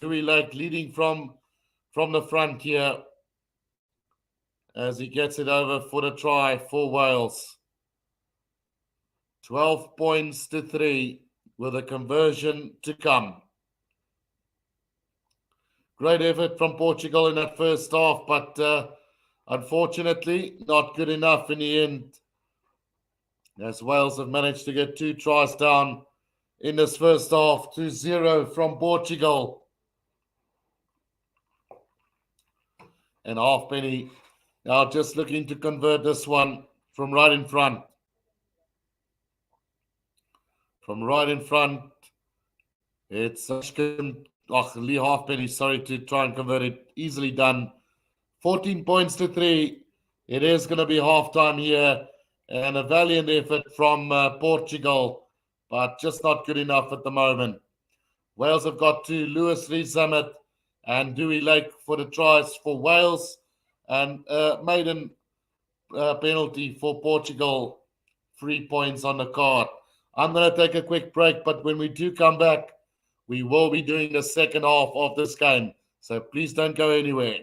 Tui Lake leading from the front here as he gets it over for the try for Wales. 12 points to 3 with a conversion to come. Great effort from Portugal in that first half, but unfortunately not good enough in the end, as Wales have managed to get 2 tries down in this first half to 0 from Portugal. And Halfpenny Now just looking to convert this one from right in front. From right in front, it's Lee Halfpenny, sorry, to try and convert it. Easily done. 14 points to 3. It is going to be halftime here. And a valiant effort from Portugal, but just not good enough at the moment. Wales have got to Lewis Rees-Zammit and Dewey Lake for the tries for Wales, and maiden penalty for Portugal. 3 points on the card. I'm going to take a quick break, but when we do come back, we will be doing the second half of this game. So please don't go anywhere.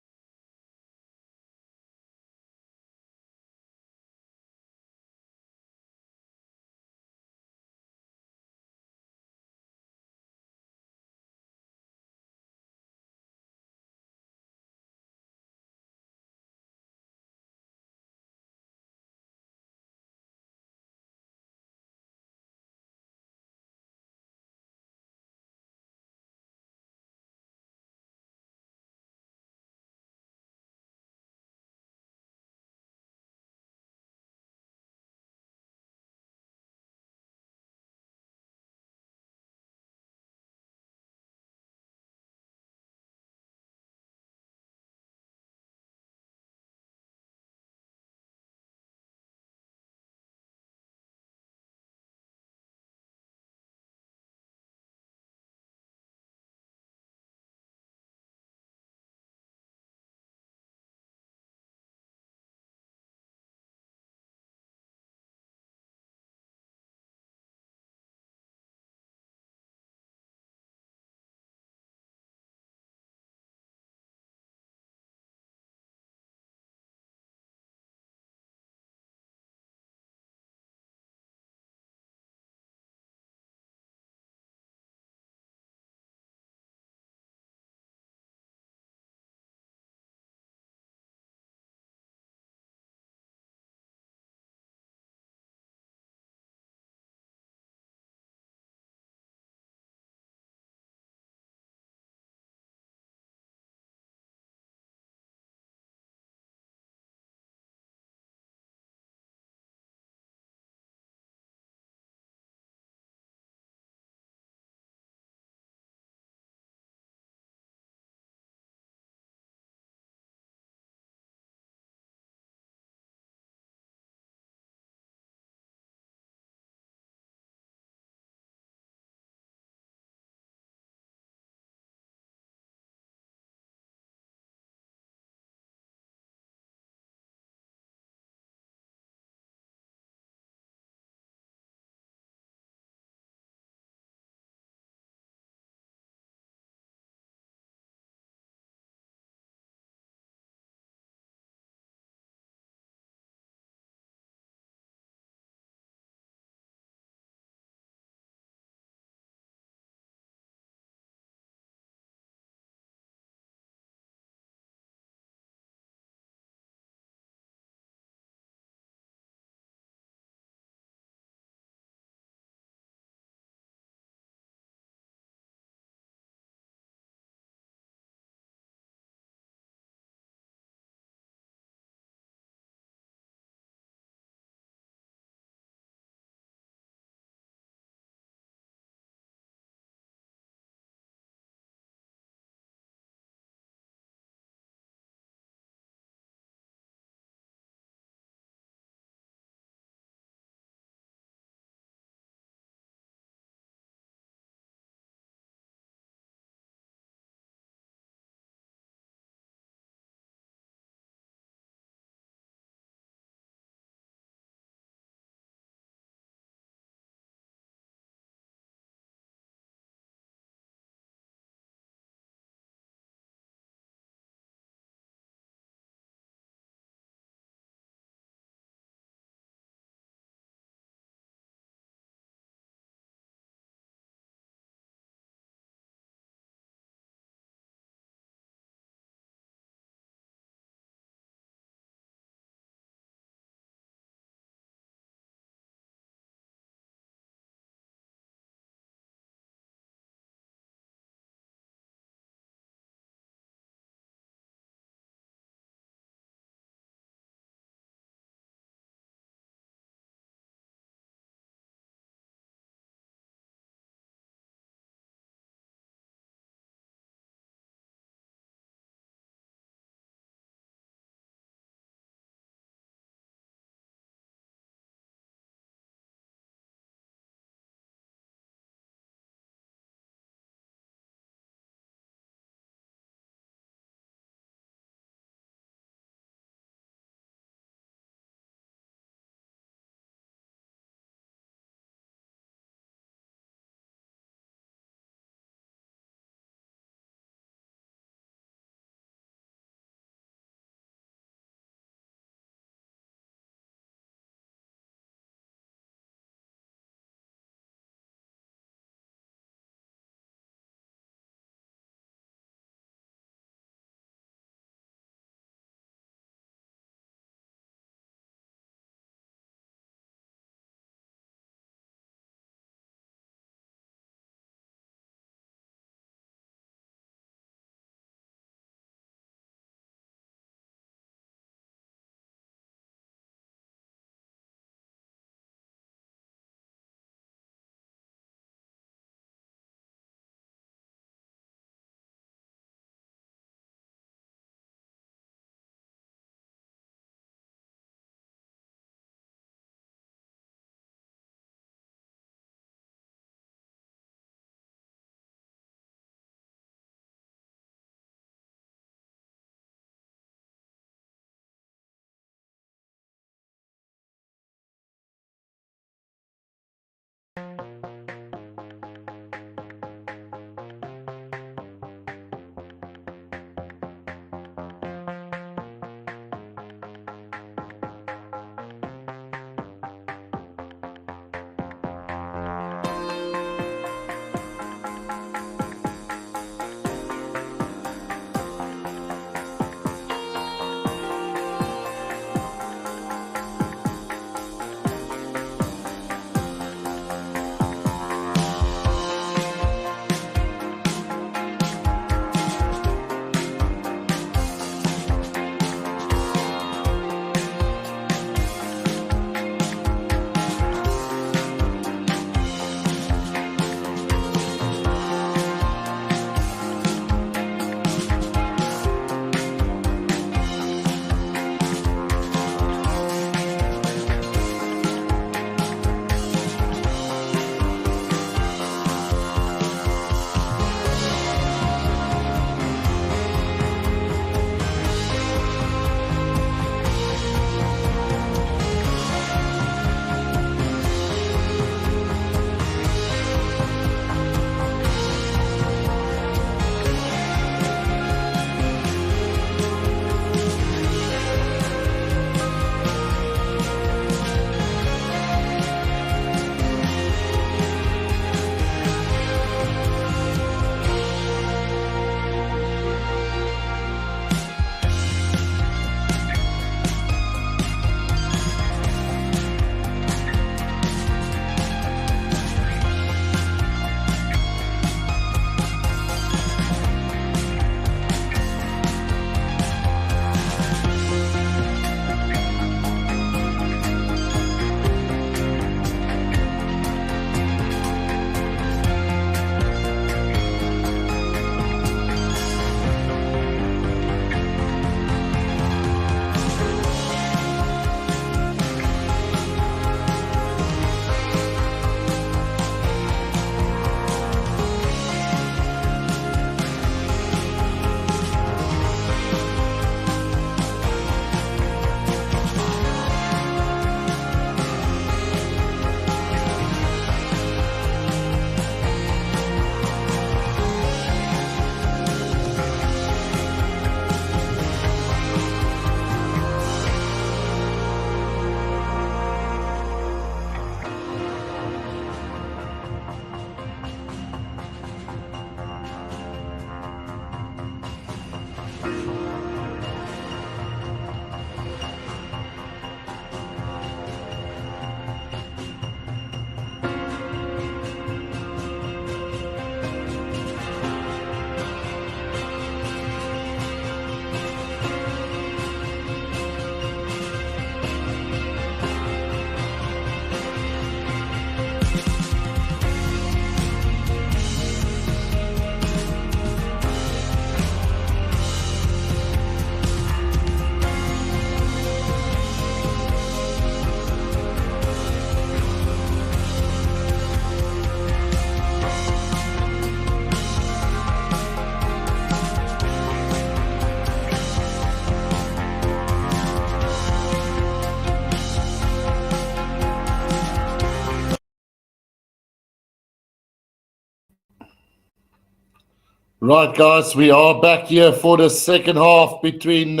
Right, guys, we are back here for the second half between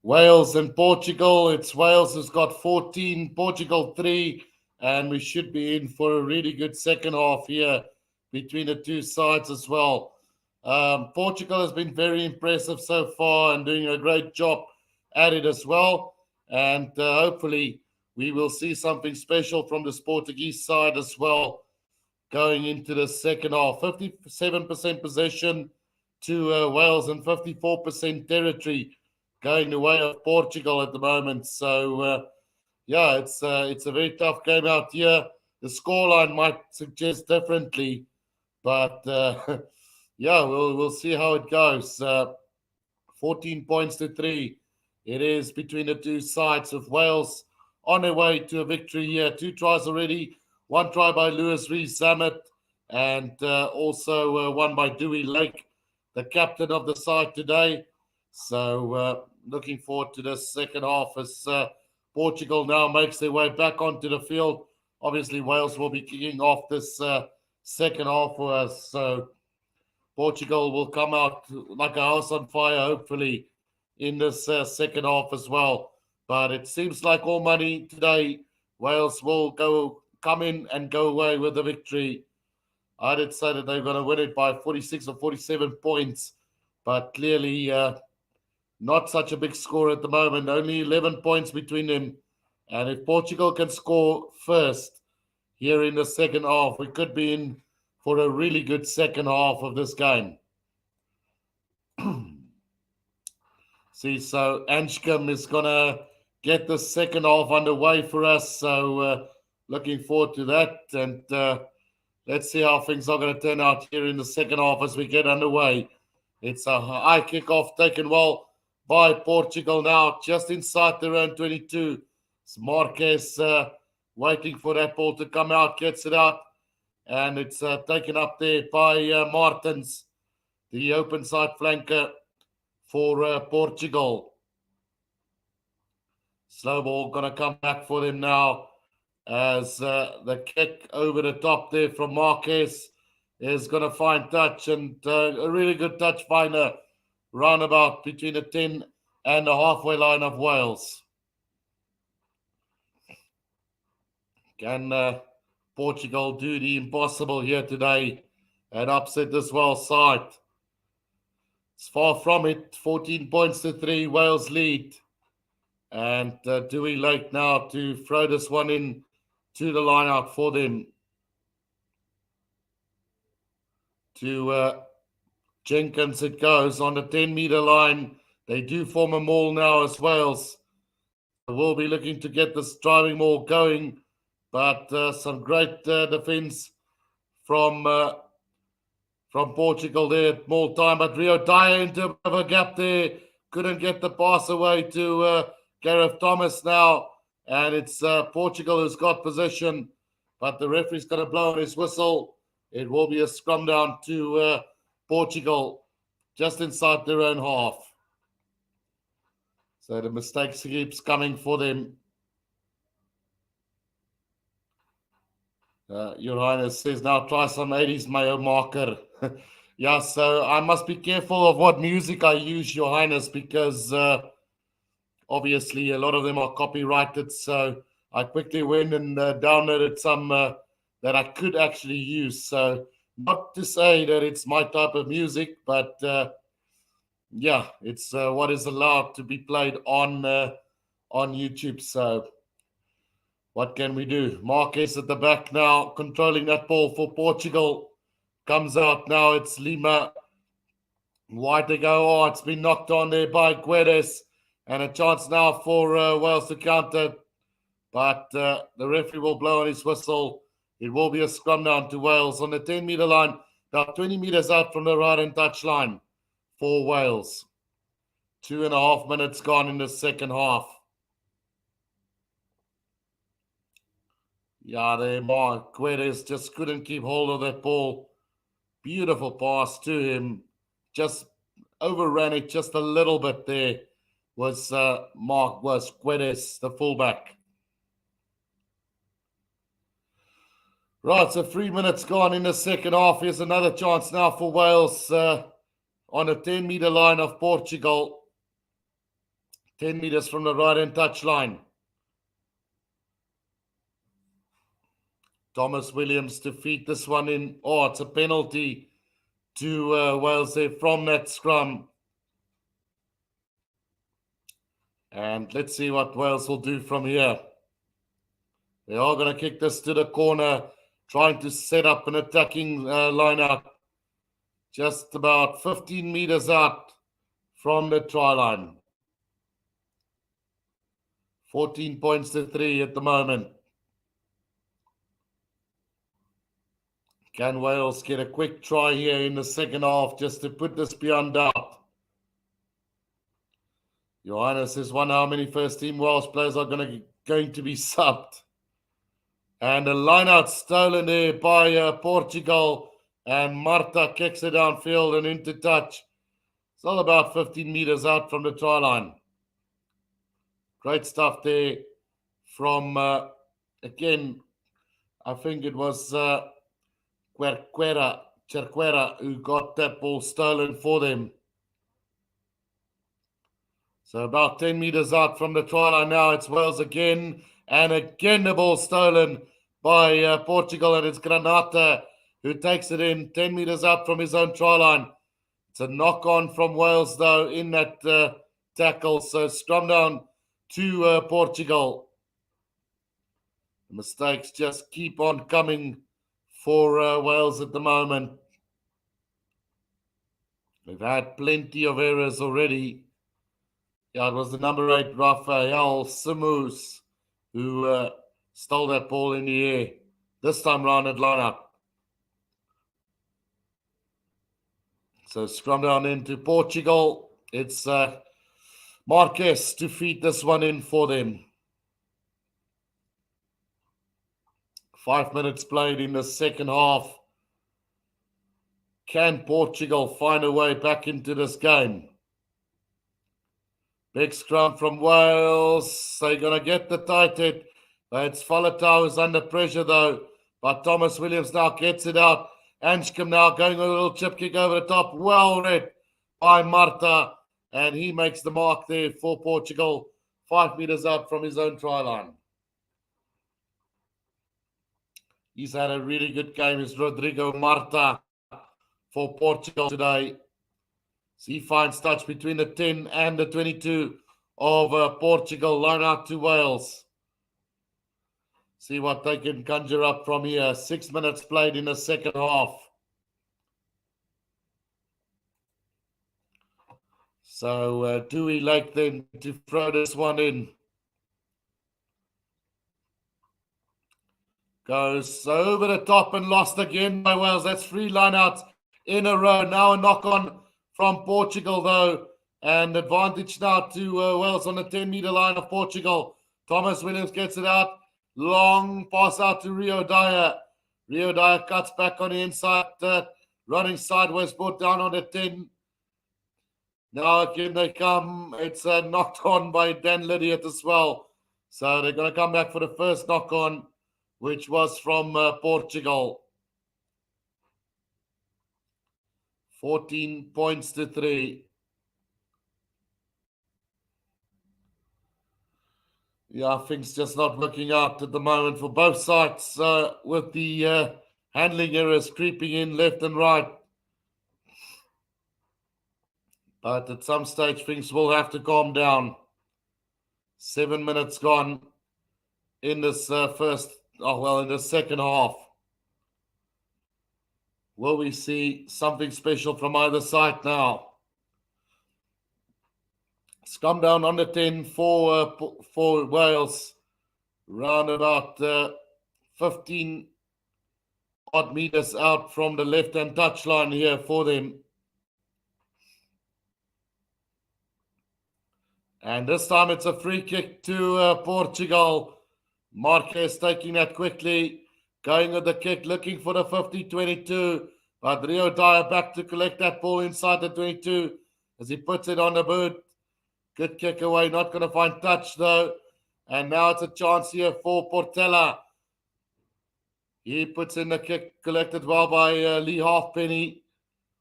Wales and Portugal. It's Wales who's got 14, Portugal 3, and we should be in for a really good second half here between the two sides as well. Portugal has been very impressive so far and doing a great job at it as well. And hopefully, we will see something special from the Portuguese side as well going into the second half. 57% possession to Wales and 54% territory going the way of Portugal at the moment. So, yeah, it's a very tough game out here. The scoreline might suggest differently, but yeah, we'll see how it goes. 14 points to 3. It is between the two sides of Wales on their way to a victory here. 2 tries already. 1 try by Lewis Rees-Zammit and also one by Dewey Lake, the captain of the side today. So looking forward to the second half as Portugal now makes their way back onto the field. Obviously, Wales will be kicking off this second half for us. So Portugal will come out like a house on fire, hopefully, in this second half as well. But it seems like all money today, Wales will come in and go away with the victory. I did say that they're going to win it by 46 or 47 points, but clearly not such a big score at the moment. Only 11 points between them. And if Portugal can score first here in the second half, we could be in for a really good second half of this game. See, so Anscombe is going to get the second half underway for us. So looking forward to that. And let's see how things are going to turn out here in the second half as we get underway. It's a high kickoff taken well by Portugal now, just inside their own 22. It's Marquez waiting for that ball to come out, gets it out. And it's taken up there by Martins, the open side flanker for Portugal. Slow ball going to come back for them now as the kick over the top there from Marquez is going to find touch, and a really good touch finder roundabout between the 10 and the halfway line of Wales. Can Portugal do the impossible here today and upset this Wales side? It's far from it. 14 points to 3, Wales lead. And Dewey Lake now to throw this one in to the line out for them. To Jenkins it goes on the 10-meter line. They do form a maul now as Wales. We'll be looking to get this driving maul going. But some great defense from Portugal there at more time. But Rio Dyer into a bit of a gap there. Couldn't get the pass away to Gareth Thomas now. And it's Portugal who's got possession. But the referee's going to blow on his whistle. It will be a scrum down to Portugal just inside their own half. So the mistake keeps coming for them. Your Highness says now try some 80s Mayo marker. Yeah, so I must be careful of what music I use, Your Highness, because obviously a lot of them are copyrighted. So I quickly went and downloaded some that I could actually use. So not to say that it's my type of music, but yeah, it's what is allowed to be played on YouTube. So what can we do? Marquez at the back now, controlling that ball for Portugal. Comes out now, it's Lima. Wide to go. Oh, it's been knocked on there by Guedes. And a chance now for Wales to counter. But the referee will blow on his whistle. It will be a scrum down to Wales on the 10-meter line. About 20 meters out from the right-hand touch line for Wales. 2.5 minutes gone in the second half. Yeah, there, Marquez just couldn't keep hold of that ball. Beautiful pass to him. Just overran it just a little bit there. Was Guedes, the fullback. Right, so 3 minutes gone in the second half. Here's another chance now for Wales on a 10-meter line of Portugal. 10 meters from the right-hand touchline. Thomas Williams to feed this one in. Oh, it's a penalty to Wales there from that scrum. And let's see what Wales will do from here. They are going to kick this to the corner, trying to set up an attacking line-out. Just about 15 meters out from the try line. 14 points to 3 at the moment. Can Wales get a quick try here in the second half just to put this beyond doubt? Johannes has won how many first-team Wales players are going to be subbed. And a line-out stolen there by Portugal. And Marta kicks it downfield and into touch. It's all about 15 meters out from the try line. Great stuff there from, again, I think it was Cerquera who got that ball stolen for them. So about 10 meters out from the try line now, it's Wales again. And again the ball stolen by Portugal, and it's Granata who takes it in 10 meters out from his own try line. It's a knock-on from Wales, though, in that tackle. So scrum down to Portugal. The mistakes just keep on coming for Wales at the moment. They've had plenty of errors already. Yeah, it was the number 8, Rafael Simus, who stole that ball in the air. This time round at line-up. So scrum down into Portugal. It's Marquez to feed this one in for them. 5 minutes played in the second half. Can Portugal find a way back into this game? Big scrum from Wales. They're going to get the tight hit. It's Falatau who's under pressure, though. But Thomas Williams now gets it out. Anscombe now going a little chip kick over the top. Well read by Marta. And he makes the mark there for Portugal. 5 meters out from his own try line. He's had a really good game. It's Rodrigo Marta for Portugal today. So he finds touch between the 10 and the 22 of Portugal. Line out to Wales. See what they can conjure up from here. 6 minutes played in the second half. So Dewey Lake then to throw this one in. Goes over the top and lost again by Wales. That's 3 lineouts in a row. Now a knock on from Portugal, though. And advantage now to Wales on the 10-meter line of Portugal. Thomas Williams gets it out. Long pass out to Rio Dyer. Rio Dyer cuts back on the inside. Running sideways, brought down on the 10. Now again they come. It's knocked on by Dan Lydiot as well. So they're going to come back for the first knock on, which was from Portugal. 14 points to 3. Yeah, things just not working out at the moment for both sides with the handling errors creeping in left and right. But at some stage, things will have to calm down. 7 minutes gone in this in the second half. Will we see something special from either side now? Scrum down on the 10 for Wales. Round about 15 odd meters out from the left-hand touchline here for them. And this time it's a free kick to Portugal. Marquez taking that quickly. Going with the kick, looking for the 50-22. But Rio Dyer back to collect that ball inside the 22 as he puts it on the boot. Good kick away, not going to find touch though. And now it's a chance here for Portela. He puts in the kick, collected well by Lee Halfpenny.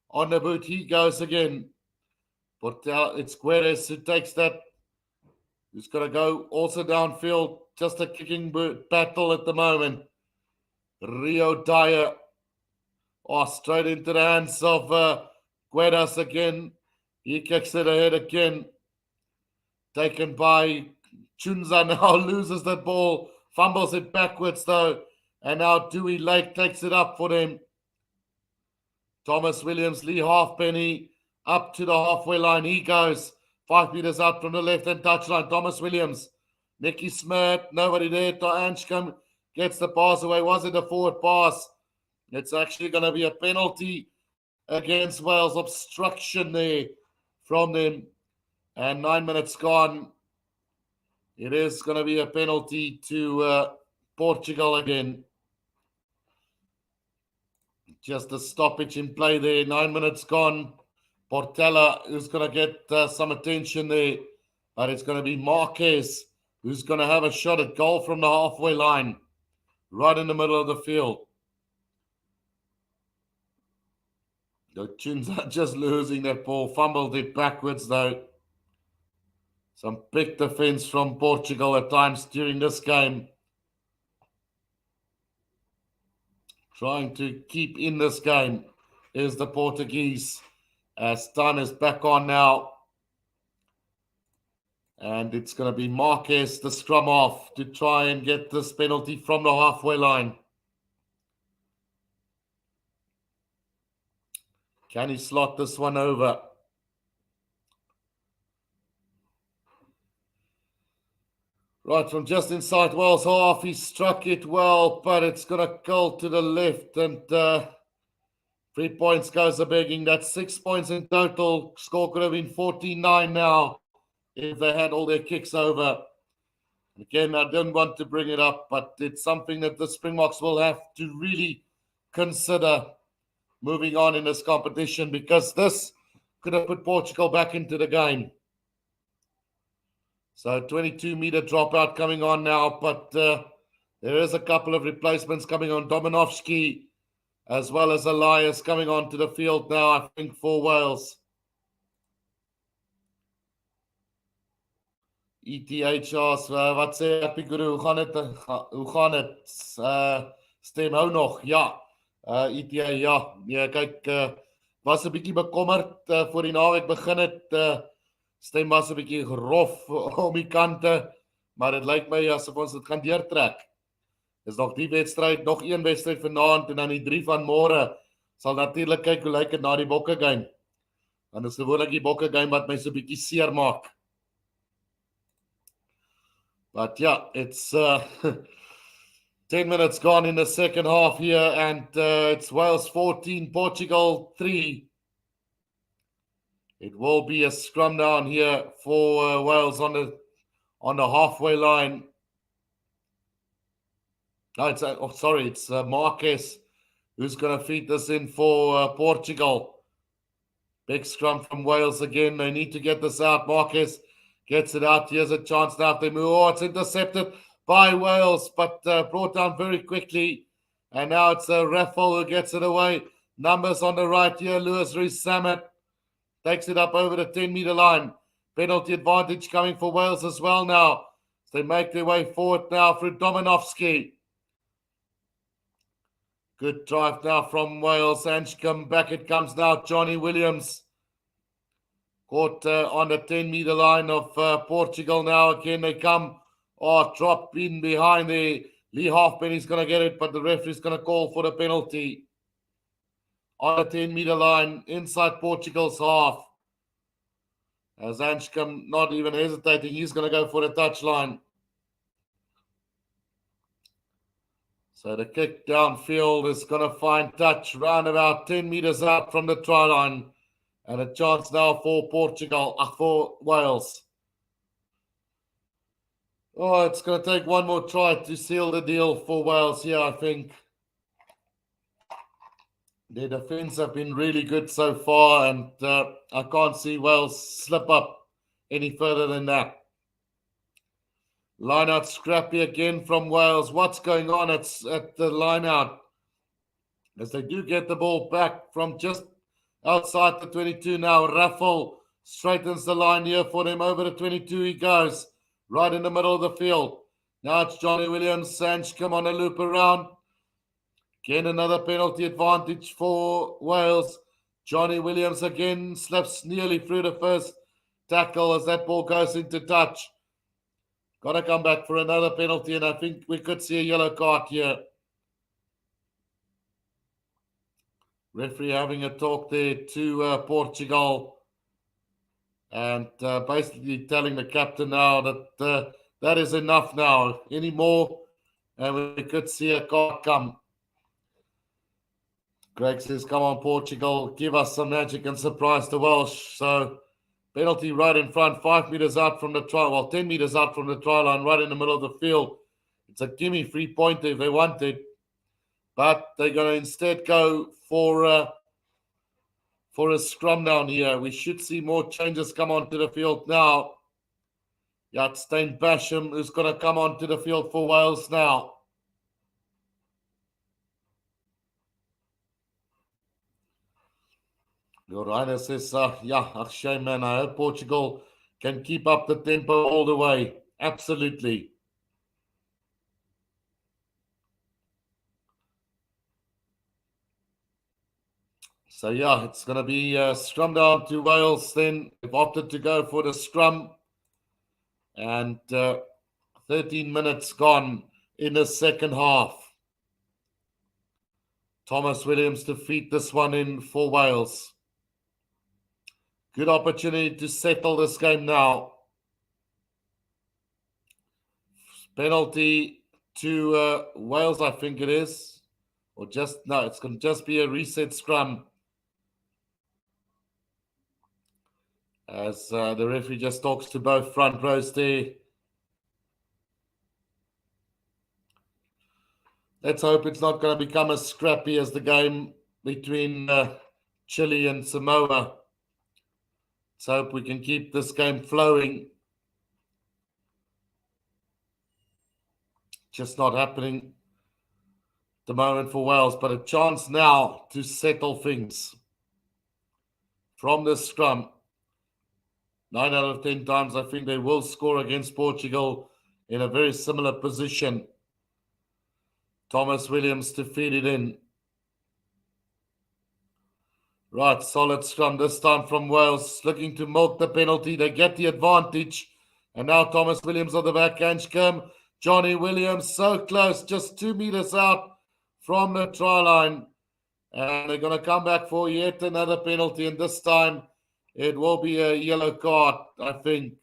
On the boot, he goes again. Portel, it's Guedes who takes that. Who's going to go also downfield. Just a kicking battle at the moment. Rio Dyer. Oh, straight into the hands of Guedes again. He kicks it ahead again. Taken by Chunza now loses that ball. Fumbles it backwards though. And now Dewey Lake takes it up for them. Thomas Williams, Lee Halfpenny, up to the halfway line. He goes 5 meters out from the left-hand touchline. Thomas Williams, Nicky Smith, nobody there. Anshcombe gets the pass away. Was it a forward pass? It's actually going to be a penalty against Wales. Obstruction there from them. And 9 minutes gone. It is going to be a penalty to Portugal again. Just a stoppage in play there. 9 minutes gone. Portela who's going to get some attention there. But it's going to be Marquez who's going to have a shot at goal from the halfway line. Right in the middle of the field. The Tunes are just losing that ball. Fumbled it backwards though. Some big defense from Portugal at times during this game. Trying to keep in this game is the Portuguese. As time is back on now. And it's going to be Marquez, the scrum off, to try and get this penalty from the halfway line. Can he slot this one over? Right, from just inside Wales half, he struck it well, but it's going to curl to the left, and 3 points goes a begging. That's 6 points in total. Score could have been 49 now if they had all their kicks over. Again, I didn't want to bring it up, but it's something that the Springboks will have to really consider moving on in this competition, because this could have put Portugal back into the game. So 22-meter dropout coming on now, but there is a couple of replacements coming on. Dominovski as well as Elias coming onto the field now, I think, for Wales. ETH asks, wat sê Happy Guru, hoe gaan het? Stem hou nog, ja. ETH, ja. Ja, kyk, was 'n bietjie bekommerd voor die naweek begin het. Stem was 'n bietjie grof om die kante, maar dit lyk my asof ons dit gaan deurtrek. Dis nog die wedstryd, nog een wedstryd vanaand en dan die 3 van môre. Sal natuurlik kyk hoe lyk dit na die Bokke game. Dan is gewoonlik die Bokke game wat my so 'n bietjie seer maak. But yeah, it's 10 minutes gone in the second half here, and it's Wales 14, Portugal 3. It will be a scrum down here for Wales on the halfway line. No, it's Marquez who's going to feed this in for Portugal. Big scrum from Wales again. They need to get this out. Marquez gets it out. Here's a chance now if they move. Oh, it's intercepted by Wales, but brought down very quickly. And now it's Raffle who gets it away. Numbers on the right here. Lewis Rees-Sammet takes it up over the 10-meter line. Penalty advantage coming for Wales as well now. They make their way forward now through Dominovski. Good drive now from Wales. Anshcombe back it comes now. Johnny Williams. Caught on the 10-meter line of Portugal now. Again, they come. Oh, drop in behind there. Lee Halfpenny's going to get it, but the referee's going to call for the penalty. On the 10-meter line, inside Portugal's half. As Anshcombe not even hesitating, he's going to go for the touchline. So the kick downfield is going to find touch round about 10 meters out from the try line. And a chance now for for Wales. Oh, it's going to take one more try to seal the deal for Wales here, I think. Their defense have been really good so far, and I can't see Wales slip up any further than that. Line out scrappy again from Wales. What's going on at the line out? As they do get the ball back from just outside the 22 now. Raffle straightens the line here for him. Over the 22 he goes. Right in the middle of the field. Now it's Johnny Williams. Sanch come on a loop around. Again, another penalty advantage for Wales. Johnny Williams again slips nearly through the first tackle as that ball goes into touch. Got to come back for another penalty, and I think we could see a yellow card here. Referee having a talk there to Portugal and basically telling the captain now that that is enough now. Any more, and we could see a card come. Greg says, come on, Portugal, give us some magic and surprise the Welsh. So, penalty right in front, 5 meters out from the try, 10 meters out from the try line, right in the middle of the field. It's a gimme 3-pointer if they want it. But they're going to instead go for a scrum down here. We should see more changes come onto the field now. Yeah, it's Stain Basham who's going to come onto the field for Wales now. Your Rainer says, shame, man. I hope Portugal can keep up the tempo all the way. Absolutely. So, yeah, it's going to be scrum down to Wales then. They've opted to go for the scrum. And 13 minutes gone in the second half. Thomas Williams to feed this one in for Wales. Good opportunity to settle this game now. Penalty to Wales, I think it is. Or just, no, it's going to just be a reset scrum. As the referee just talks to both front rows there. Let's hope it's not going to become as scrappy as the game between Chile and Samoa. Let's hope we can keep this game flowing. Just not happening at the moment for Wales, but a chance now to settle things from this scrum. 9 out of 10 times, I think they will score against Portugal in a very similar position. Thomas Williams to feed it in. Right, solid scrum this time from Wales, looking to milk the penalty. They get the advantage. And now Thomas Williams on the backhand scrum. Johnny Williams so close, just 2 meters out from the try line. And they're going to come back for yet another penalty. And this time it will be a yellow card, I think.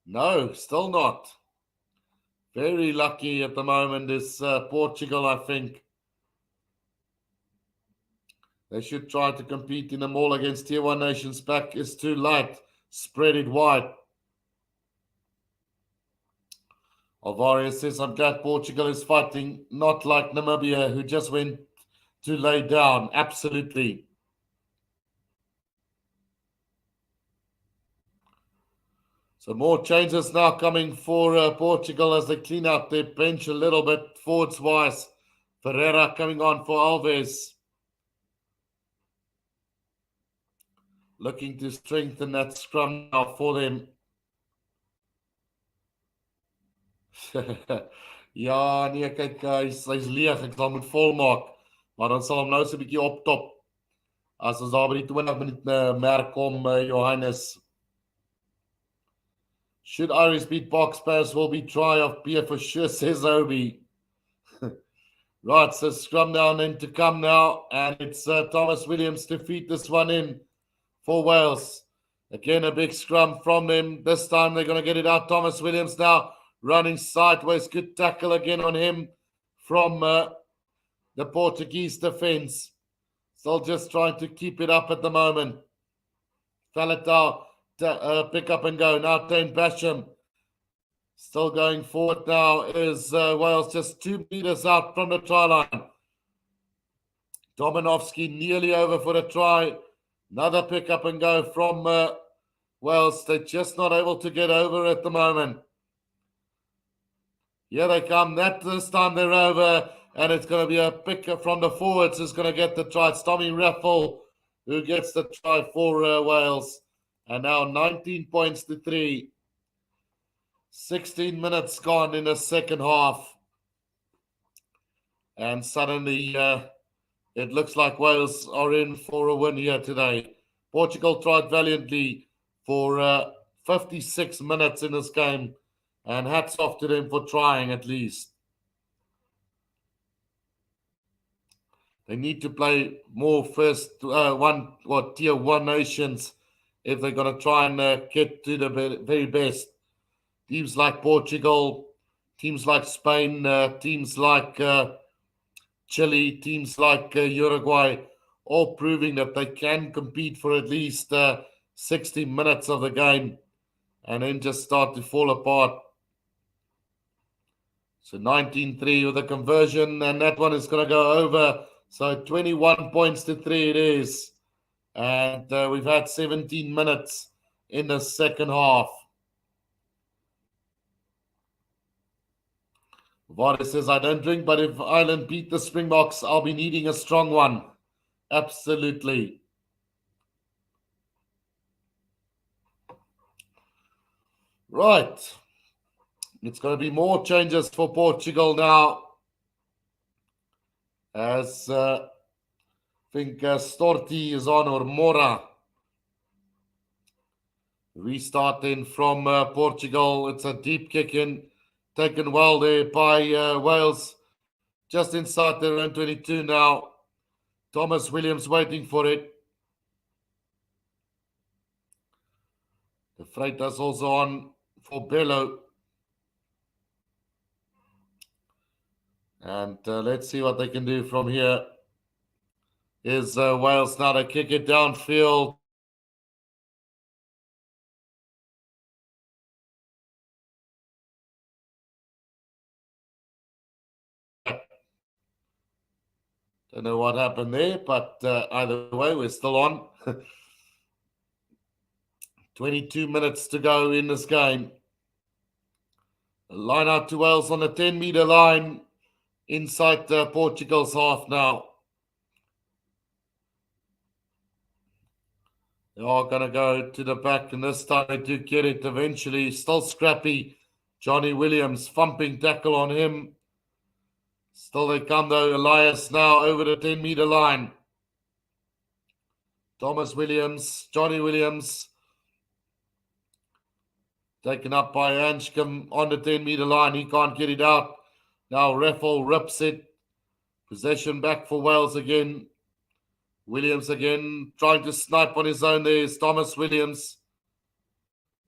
No, still not. Very lucky at the moment is Portugal, I think. They should try to compete in them all against Tier 1 nations. Back is too light. Spread it wide. Alvarez says, I'm glad Portugal is fighting, not like Namibia, who just went to lay down. Absolutely. So more changes now coming for Portugal as they clean out their bench a little bit forwards-wise. Ferreira coming on for Alves. Looking to strengthen that scrum now for them. Ja, nee, kyk, hy's leeg. Ek sal moet volmaak. Maar dan sal hom nou so 'n bietjie optop. As ons daar by die 20 minute merk kom, Johannes. Should Irish beat Box, Paris will be try of beer for sure, says Obi. Right, so scrum down in to come now. And it's Thomas Williams to feed this one in for Wales. Again, a big scrum from them. This time they're going to get it out. Thomas Williams now running sideways. Good tackle again on him from the Portuguese defense. Still just trying to keep it up at the moment. Faletau, pick up and go. Now Stain Basham. Still going forward now is Wales just 2 meters out from the try line. Dominovsky nearly over for the try. Another pick up and go from Wales. They're just not able to get over at the moment. Here they come. This time they're over, and it's going to be a pick from the forwards who's going to get the try. It's Tommy Raffle who gets the try for Wales. And now 19 points to 3. 16 minutes gone in the second half. And suddenly it looks like Wales are in for a win here today. Portugal tried valiantly for 56 minutes in this game. And hats off to them for trying at least. They need to play more tier 1 nations if they're going to try and get to the very best. Teams like Portugal, teams like Spain, teams like Chile, teams like Uruguay, all proving that they can compete for at least 60 minutes of the game and then just start to fall apart. So 19-3 with a conversion, and that one is going to go over. So 21 points to 3 it is. And we've had 17 minutes in the second half. Vardy says, I don't drink, but if Ireland beat the Springboks, I'll be needing a strong one. Absolutely. Right. It's going to be more changes for Portugal now. As I think Storti is on, or Mora. Restarting from Portugal. It's a deep kick in. Taken well there by Wales. Just inside their own 22 now. Thomas Williams waiting for it. The Freitas also on for Bello. And let's see what they can do from here. Is Wales now to kick it downfield. Don't know what happened there, but either way, we're still on. 22 minutes to go in this game. Line out to Wales on the 10-meter line inside Portugal's half now. They are going to go to the back, and this time they do get it eventually. Still scrappy. Johnny Williams, thumping tackle on him. Still they come though. Elias now over the 10-meter line. Thomas Williams, Johnny Williams. Taken up by Anschkom on the 10-meter line. He can't get it out. Now Raffle rips it. Possession back for Wales again. Williams again trying to snipe on his own. There's Thomas Williams.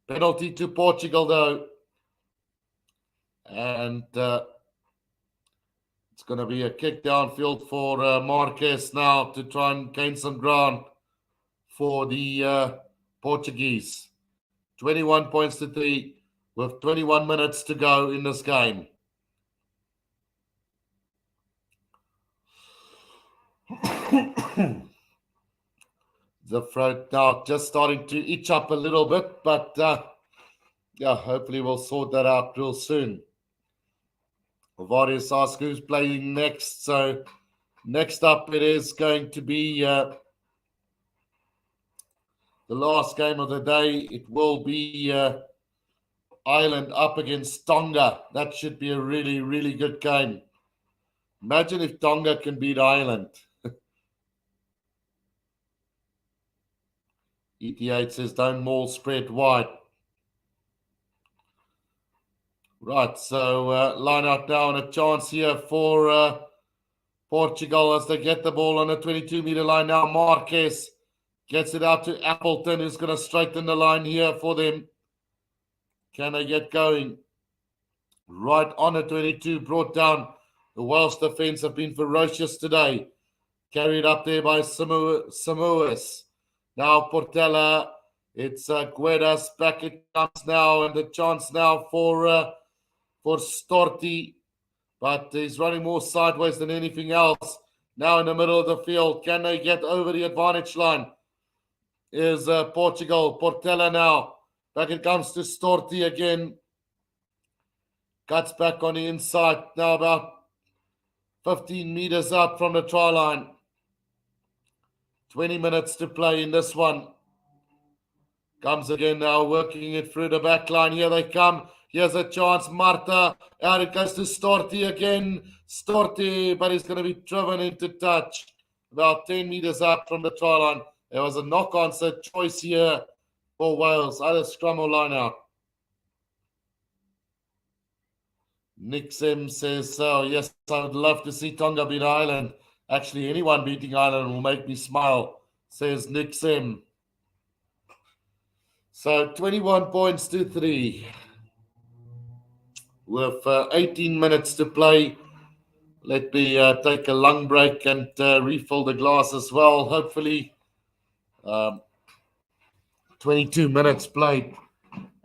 Penalty to Portugal though. And it's going to be a kick downfield for Marquez now to try and gain some ground for the Portuguese. 21 points to 3 with 21 minutes to go in this game. The throat now just starting to itch up a little bit, but yeah, hopefully we'll sort that out real soon. Varius asks who's playing next. So next up it is going to be the last game of the day. It will be Ireland up against Tonga. That should be a really, really good game. Imagine if Tonga can beat Ireland. ET8 says don't maul, spread wide. Right, so line out now and a chance here for Portugal as they get the ball on the 22-meter line now. Marquez gets it out to Appleton, who's going to straighten the line here for them. Can they get going? Right on the 22, brought down. The Welsh defence have been ferocious today. Carried up there by Samuas. Now Portela, it's Guedas, back it comes now, and the chance now for Storti, but he's running more sideways than anything else. Now in the middle of the field, can they get over the advantage line? Is Portugal. Portela now, back it comes to Storti again. Cuts back on the inside. Now about 15 meters out from the try line. 20 minutes to play in this one. Comes again now, working it through the back line. Here they come. Here's a chance. Marta. Out it goes to Storti again. Storti, but he's going to be driven into touch. About 10 meters out from the try line. There was a knock-on, so choice here for Wales. Either scrum or line out. Nick Sim says, so yes, I would love to see Tonga beat Ireland. Actually, anyone beating Ireland will make me smile, says Nick Sim. So 21 points to 3. With 18 minutes to play. Let me take a lung break and refill the glass as well. Hopefully, 22 minutes played.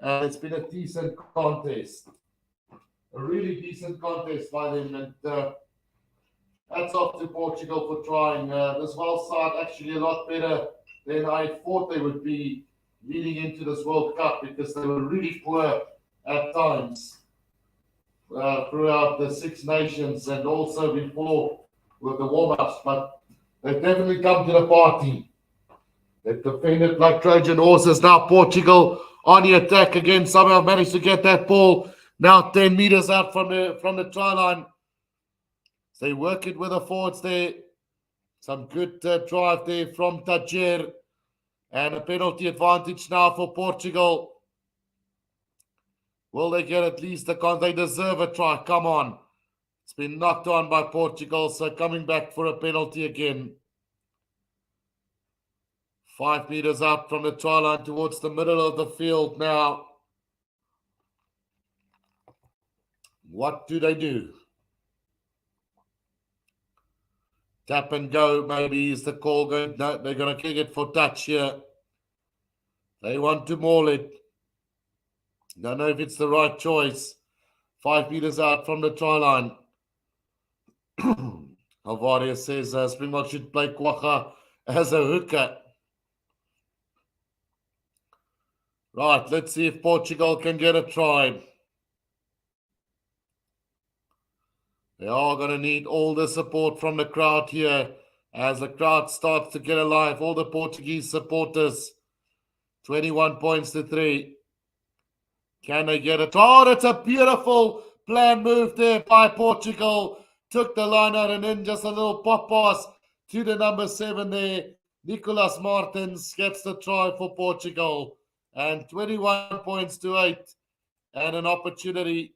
It's been a decent contest. A really decent contest by them. And hats off to Portugal for trying. This Wales side actually a lot better than I thought they would be leading into this World Cup, because they were really poor at times throughout the Six Nations and also before with the warm-ups. But they've definitely come to the party. They've defended like Trojan horses. Now Portugal on the attack again. Somehow managed to get that ball. Now 10 meters out from the try line. They work it with the forwards there. Some good drive there from Tajir. And a penalty advantage now for Portugal. Will they get at least a con? They deserve a try. Come on. It's been knocked on by Portugal. So coming back for a penalty again. 5 meters out from the try line towards the middle of the field now. What do they do? Tap and go maybe is the call. No, they're going to kick it for touch here. They want to maul it. Don't know if it's the right choice. 5 meters out from the try line. Alvaria says Springbok should play Kwagga as a hooker. Right, let's see if Portugal can get a try. They are going to need all the support from the crowd here as the crowd starts to get alive. All the Portuguese supporters. 21 points to 3. Can they get it? Oh, that's a beautiful plan move there by Portugal. Took the line out and then just a little pop pass to the number 7 there. Nicolas Martins gets the try for Portugal. And 21 points to 8. And an opportunity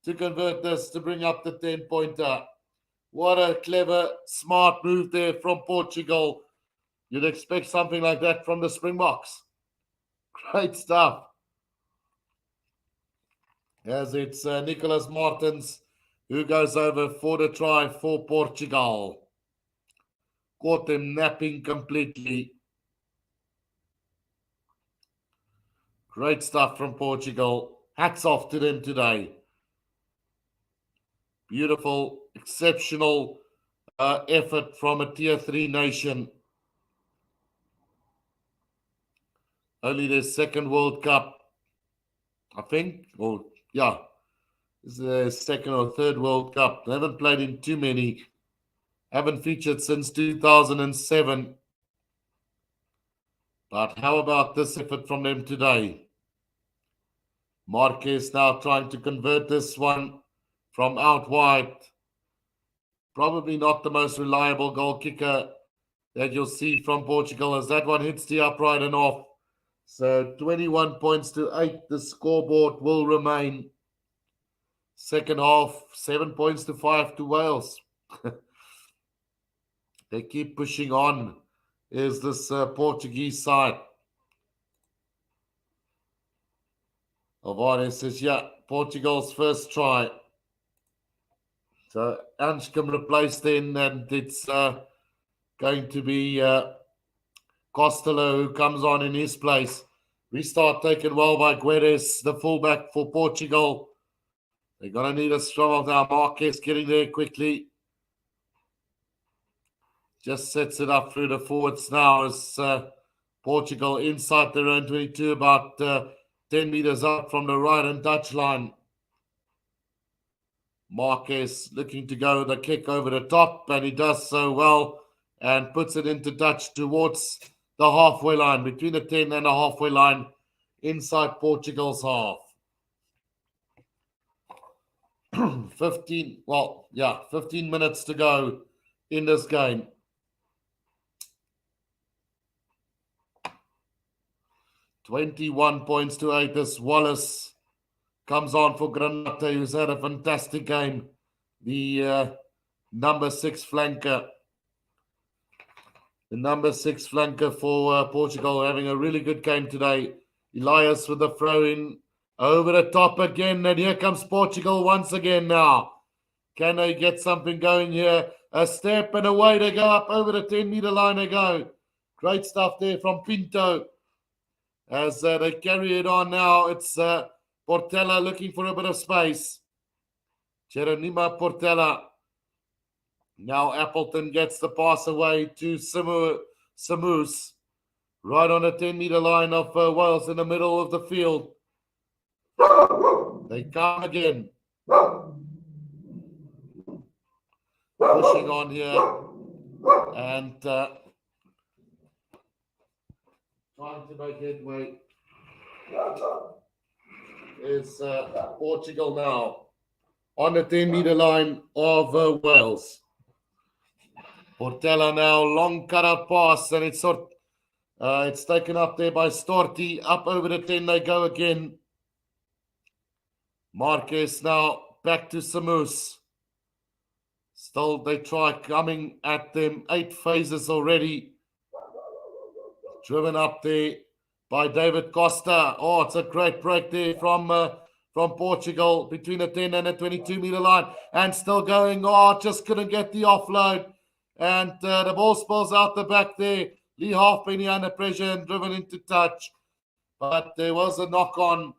to convert this to bring up the 10-pointer. What a clever, smart move there from Portugal. You'd expect something like that from the Springboks. Great stuff. As it's Nicolas Martins who goes over for the try for Portugal. Caught them napping completely. Great stuff from Portugal. Hats off to them today. Beautiful, exceptional effort from a Tier 3 nation. Only their second World Cup, I think. Or, yeah, this is their second or third World Cup. They haven't played in too many. Haven't featured since 2007. But how about this effort from them today? Marquez now trying to convert this one from out wide. Probably not the most reliable goal kicker that you'll see from Portugal, as that one hits the upright and off. So 21 points to 8. The scoreboard will remain. Second half, 7 points to 5 to Wales. They keep pushing on. Is this Portuguese side? Alvarez says, yeah, Portugal's first try. So Anscombe replaced in, and it's going to be Costello who comes on in his place. Restart taken well by Guedes, the fullback for Portugal. They're going to need a strong of now. Marquez getting there quickly. Just sets it up through the forwards now as Portugal inside their own 22, about 10 meters up from the right and touchline. Marquez looking to go with a kick over the top, and he does so well and puts it into touch towards the halfway line, between the 10 and the halfway line, inside Portugal's half. 15 minutes to go in this game. 21 points to 8 as Wallace comes on for Granada, who's had a fantastic game. The number 6 flanker. The number 6 flanker for Portugal, having a really good game today. Elias with the throw in over the top again, and here comes Portugal once again now. Can they get something going here? A step and away they go up over the 10-meter line they go. Great stuff there from Pinto. As they carry it on now, it's Portela looking for a bit of space. Geronimo Portela. Now Appleton gets the pass away to Samus. Right on the 10-meter line of Wales in the middle of the field. They come again. Pushing on here. And trying to make headway is Portugal now on the 10-meter line of Wales. Portela now, long cut-out pass, and it's taken up there by Storti. Up over the 10 they go again. Marquez now back to Samus. Still they try coming at them. 8 phases already. Driven up there by David Costa. Oh, it's a great break there from Portugal between the 10 and the 22-meter line. And still going. Oh, just couldn't get the offload. And the ball spills out the back there. Lee Halfpenny under pressure and driven into touch. But there was a knock-on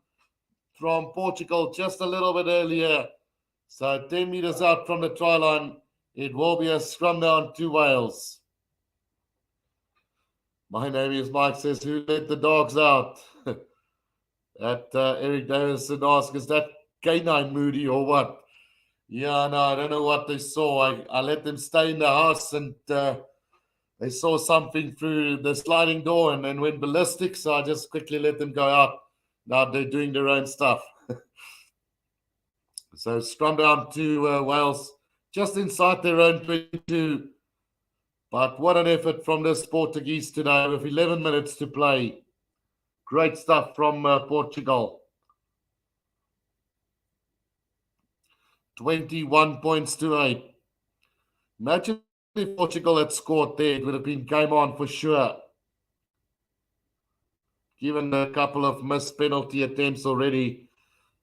from Portugal just a little bit earlier. So 10 meters out from the try line. It will be a scrum down to Wales. My name is Mike says, who let the dogs out? Eric Davison asks, is that K9 Moody or what? Yeah, no, I don't know what they saw. I let them stay in the house, and they saw something through the sliding door and then went ballistic, so I just quickly let them go out. Now they're doing their own stuff. So scrum down to Wales, just inside their own 22. But what an effort from this Portuguese today with 11 minutes to play. Great stuff from Portugal. 21 points to 8. Imagine if Portugal had scored there, it would have been game on for sure. Given a couple of missed penalty attempts already,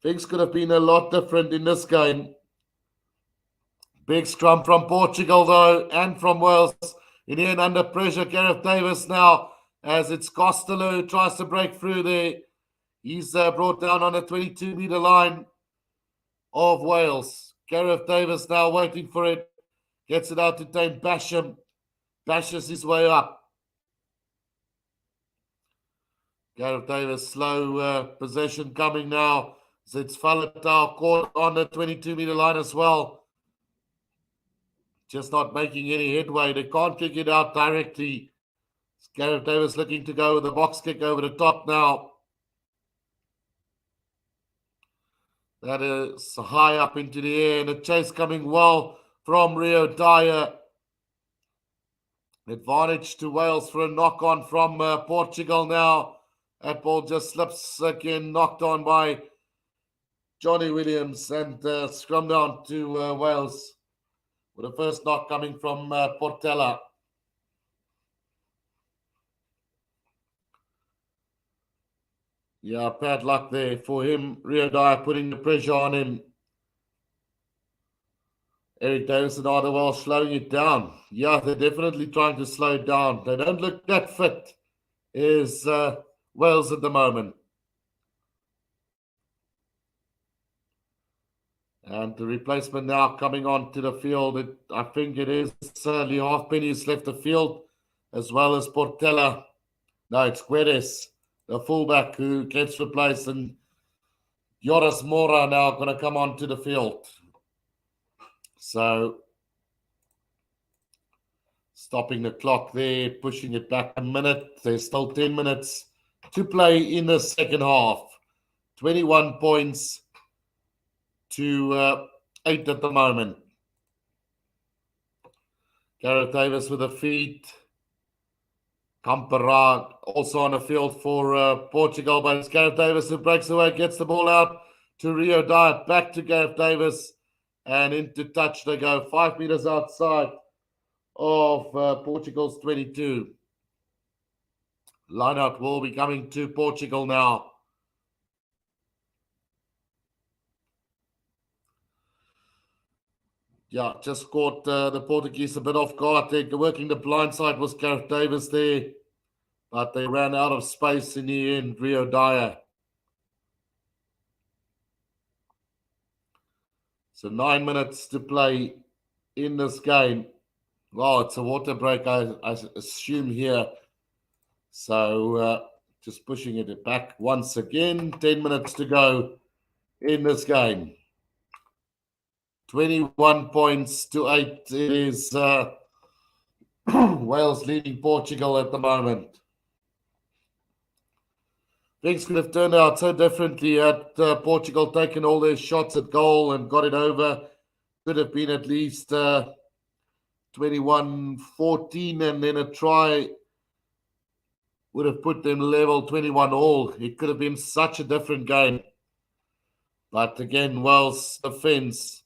things could have been a lot different in this game. Big scrum from Portugal, though, and from Wales. In the end, under pressure, Gareth Davis now, as it's Costello who tries to break through there. He's brought down on the 22-meter line of Wales. Gareth Davis now waiting for it. Gets it out to Dane Basham. Bashes his way up. Gareth Davis, slow possession coming now. So it's Faletau caught on the 22-meter line as well. Just not making any headway. They can't kick it out directly. Gareth Davis looking to go with a box kick over the top now. That is high up into the air, and the chase coming well from Rio Dyer. Advantage to Wales for a knock-on from Portugal now. That ball just slips again, knocked on by Johnny Williams, and scrum down to Wales with the first knock coming from Portela. Yeah, bad luck there for him. Rio Dyer putting the pressure on him. Eric Davis and Arda Welsh slowing it down. Yeah, they're definitely trying to slow it down. They don't look that fit, is Wales at the moment. And the replacement now coming onto the field. I think it is Lee Halfpenny who's left the field, as well as Portela. No, it's Guedes, the fullback, who gets replaced, and Joris Mora now going to come onto the field. So stopping the clock there, pushing it back a minute. There's still 10 minutes to play in the second half. 21 points to 8 at the moment. Gareth Davis with a feed. Campera also on the field for Portugal, but it's Gareth Davis who breaks away, gets the ball out to Rio Dyer, back to Gareth Davis, and into touch they go, 5 meters outside of Portugal's 22. Lineout will be coming to Portugal now. Yeah, just caught the Portuguese a bit off guard. They're working the blind side was Gareth Davis there, but they ran out of space in the end, Rio Dyer. So 9 minutes to play in this game. Well, it's a water break, I assume here. So just pushing it back once again. 10 minutes to go in this game. 21 points to 8. It is Wales leading Portugal at the moment. Things could have turned out so differently had Portugal taken all their shots at goal and got it over. Could have been at least 21-14, and then a try would have put them level 21 all. It could have been such a different game. But again, Wales' defense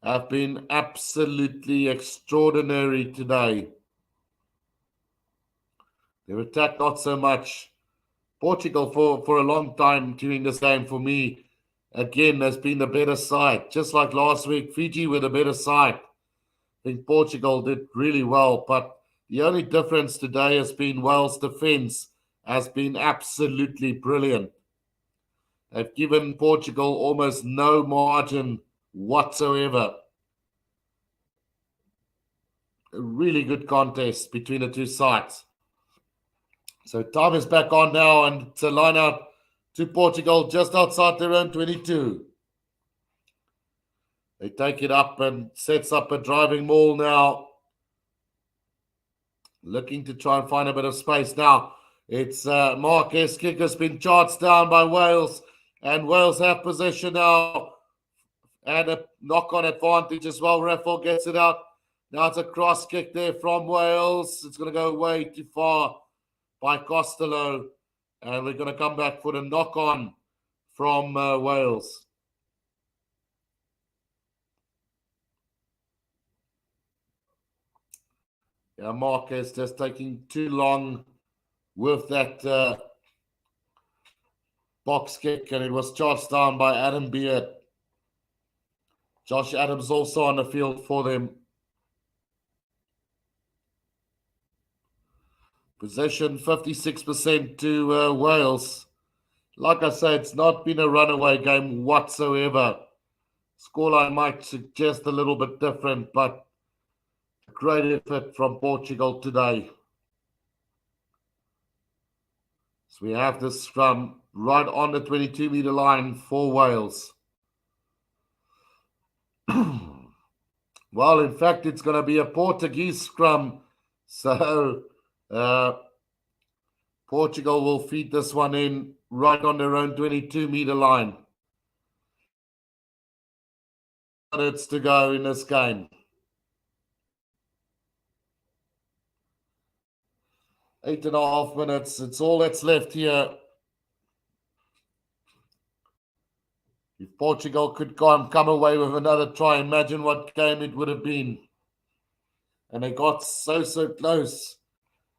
have been absolutely extraordinary today. Their attack not so much. Portugal for a long time during this game for me, again, has been the better side. Just like last week, Fiji were the better side. I think Portugal did really well, but the only difference today has been Wales' defense has been absolutely brilliant. They've given Portugal almost no margin whatsoever. A really good contest between the two sides. So time is back on now, and it's a line out to Portugal just outside their own 22. They take it up and sets up a driving maul now. Looking to try and find a bit of space now. It's Marquez. Kick has been charged down by Wales, and Wales have possession now. And a knock-on advantage as well. Raffle gets it out. Now it's a cross kick there from Wales. It's going to go way too far by Costello. And we're going to come back for the knock-on from Wales. Yeah, Marquez just taking too long with that box kick, and it was charged down by Adam Beard. Josh Adams also on the field for them. Possession 56% to Wales. Like I said, it's not been a runaway game whatsoever. Scoreline might suggest a little bit different, but a great effort from Portugal today. So we have this scrum right on the 22-meter line for Wales. Well, in fact, it's going to be a Portuguese scrum. So Portugal will feed this one in right on their own 22-meter line. Minutes to go in this game. 8.5 minutes. It's all that's left here. If Portugal could come away with another try, imagine what game it would have been. And they got so close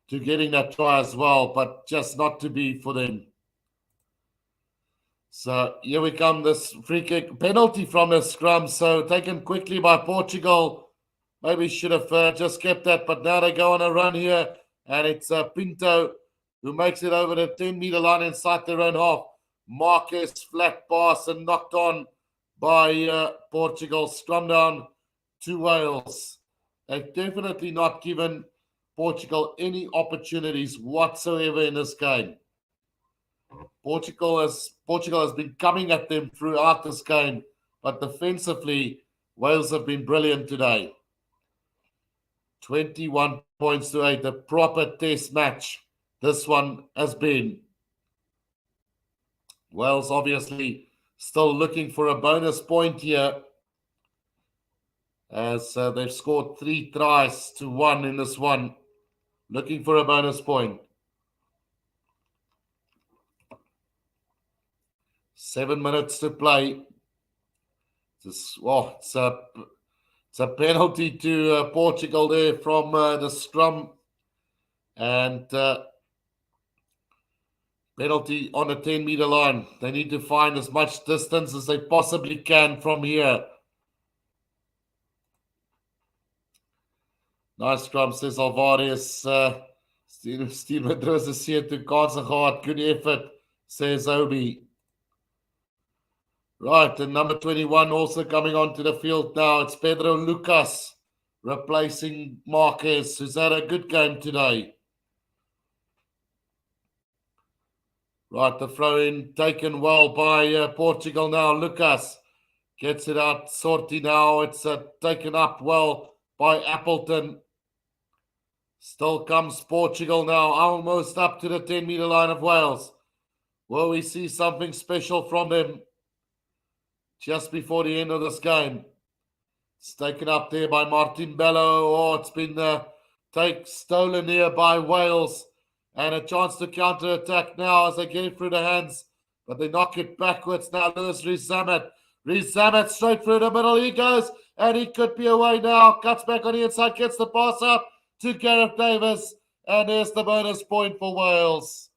to getting that try as well, but just not to be for them. So here we come, this free kick penalty from the scrum. So taken quickly by Portugal. Maybe should have just kept that, but now they go on a run here. And it's Pinto who makes it over the 10-meter line inside their own half. Marquez flat pass and knocked on by Portugal. Scrum down to Wales. They've definitely not given Portugal any opportunities whatsoever in this game. Portugal has been coming at them throughout this game, but defensively, Wales have been brilliant today. 21 points to 8, a proper test match. This one has been. Wales obviously still looking for a bonus point here, as they've scored 3 tries to 1 in this one. Looking for a bonus point. 7 minutes to play. It's a penalty to Portugal there from the scrum. And penalty on the 10-meter line. They need to find as much distance as they possibly can from here. Nice scrum, says Alvarez. Steve Madroza seet toe kanse gehad. Good effort, says Obi. Right, and number 21 also coming onto the field now. It's Pedro Lucas replacing Marquez, who's had a good game today. Right, the throw-in taken well by Portugal now. Lucas gets it out. Sorti now. It's taken up well by Appleton. Still comes Portugal now, almost up to the 10-meter line of Wales. Will we see something special from them just before the end of this game? It's taken up there by Martin Bello. Oh, it's been stolen here by Wales. And a chance to counter-attack now as they get it through the hands. But they knock it backwards now. Lewis Rees-Zammit. Rees-Zammit straight through the middle. He goes, and he could be away now. Cuts back on the inside, gets the pass up to Gareth Davis. And there's the bonus point for Wales.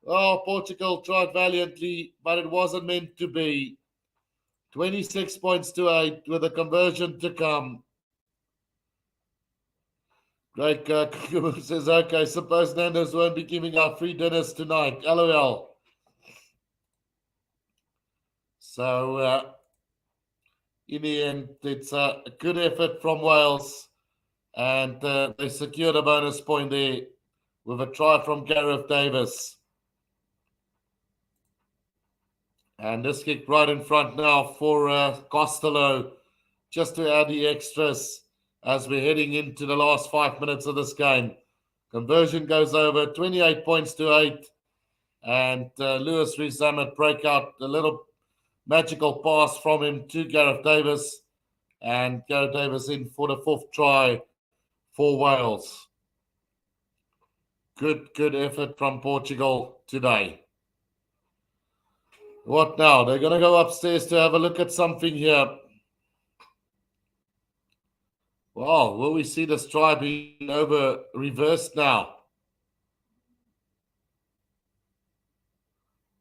Oh, Portugal tried valiantly, but it wasn't meant to be. 26 points to 8 with a conversion to come. Greg says, okay, suppose Nando's won't be giving out free dinners tonight. LOL. So, in the end, it's a good effort from Wales. And they secured a bonus point there with a try from Gareth Davis. And this kick right in front now for Costello, just to add the extras as we're heading into the last 5 minutes of this game. Conversion goes over, 28 points to 8. And Lewis Rees-Zammit break out a little magical pass from him to Gareth Davis. And Gareth Davis in for the 4th try for Wales. Good effort from Portugal today. What now? They're going to go upstairs to have a look at something here. Wow, will we see this try being reversed now?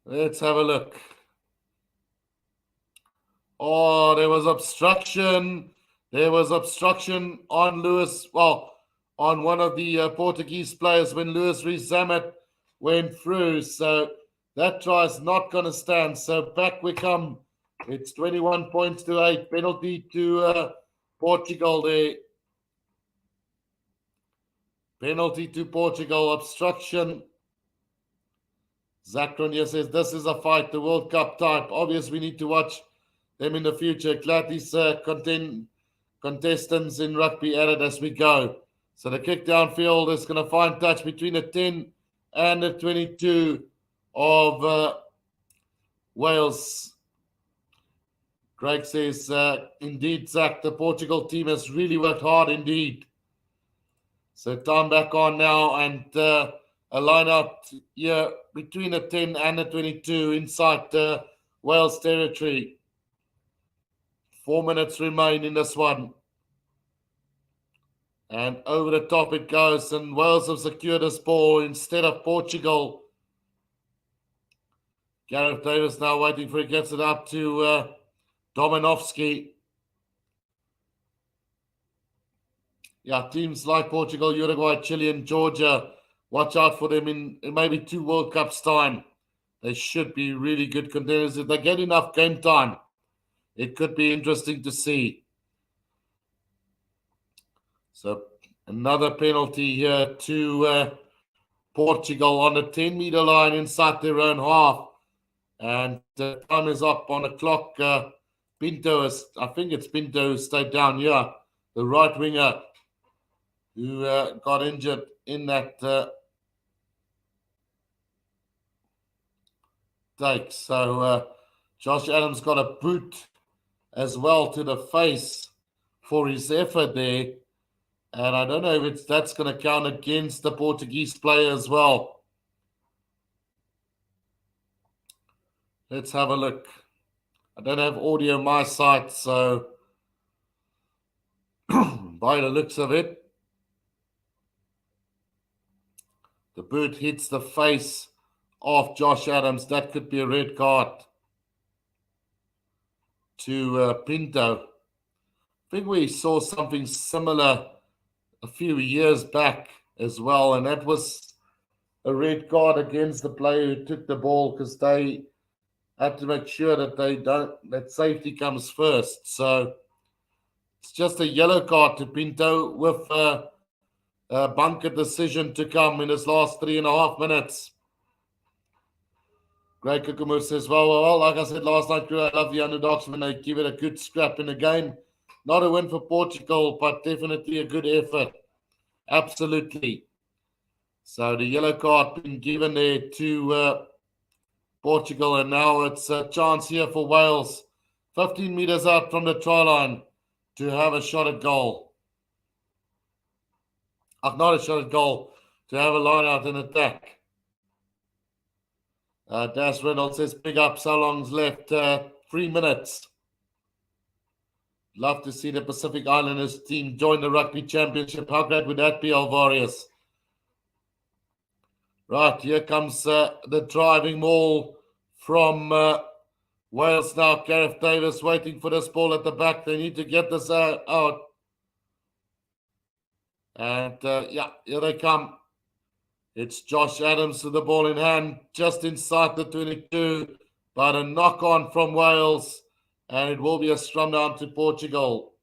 Let's have a look. Oh, there was obstruction. There was obstruction on on one of the Portuguese players when Lewis Rees-Zammit went through. So that try is not going to stand. So back we come. It's 21 points to 8. Penalty to Portugal there. Penalty to Portugal. Obstruction. Zacron says, this is a fight, the World Cup type. Obviously, we need to watch them in the future. Glad these contestants in rugby at it as we go. So the kick downfield is going to find touch between the 10 and the 22 of Wales. Greg says, indeed, Zach, the Portugal team has really worked hard indeed. So time back on now, and a line out here between the 10 and the 22 inside Wales territory. 4 minutes remain in this one. And over the top it goes, and Wales have secured this ball instead of Portugal. Gareth Davis now waiting for it, gets it up to Dominovski. Yeah, teams like Portugal, Uruguay, Chile, and Georgia, watch out for them in maybe 2 World Cups time. They should be really good contenders. If they get enough game time, it could be interesting to see. So another penalty here to Portugal on the 10-meter line inside their own half. And time is up on the clock. Pinto, I think it's Pinto who stayed down here, the right winger who got injured in that take. So Josh Adams got a boot as well to the face for his effort there. And I don't know if that's going to count against the Portuguese player as well. Let's have a look. I don't have audio on my side, so by the looks of it, the boot hits the face of Josh Adams. That could be a red card to Pinto. I think we saw something similar a few years back as well, and that was a red card against the player who took the ball because they had to make sure that that safety comes first. So it's just a yellow card to Pinto with a bunker decision to come in his last 3.5 minutes. Greg Kukumur says, well, like I said last night, I love the underdogs when they give it a good scrap in the game. Not a win for Portugal, but definitely a good effort. Absolutely. So the yellow card being given there to Portugal, and now it's a chance here for Wales, 15 meters out from the try line, to have a shot at goal. Not a shot at goal, to have a line out and attack. Das Reynolds says, big up, so long's left, 3 minutes. Love to see the Pacific Islanders team join the Rugby Championship. How great would that be, Alvarius? Right, here comes the driving ball from Wales now. Gareth Davis waiting for this ball at the back. They need to get this out. And here they come. It's Josh Adams with the ball in hand, just inside the 22, but a knock-on from Wales, and it will be a scrum down to Portugal.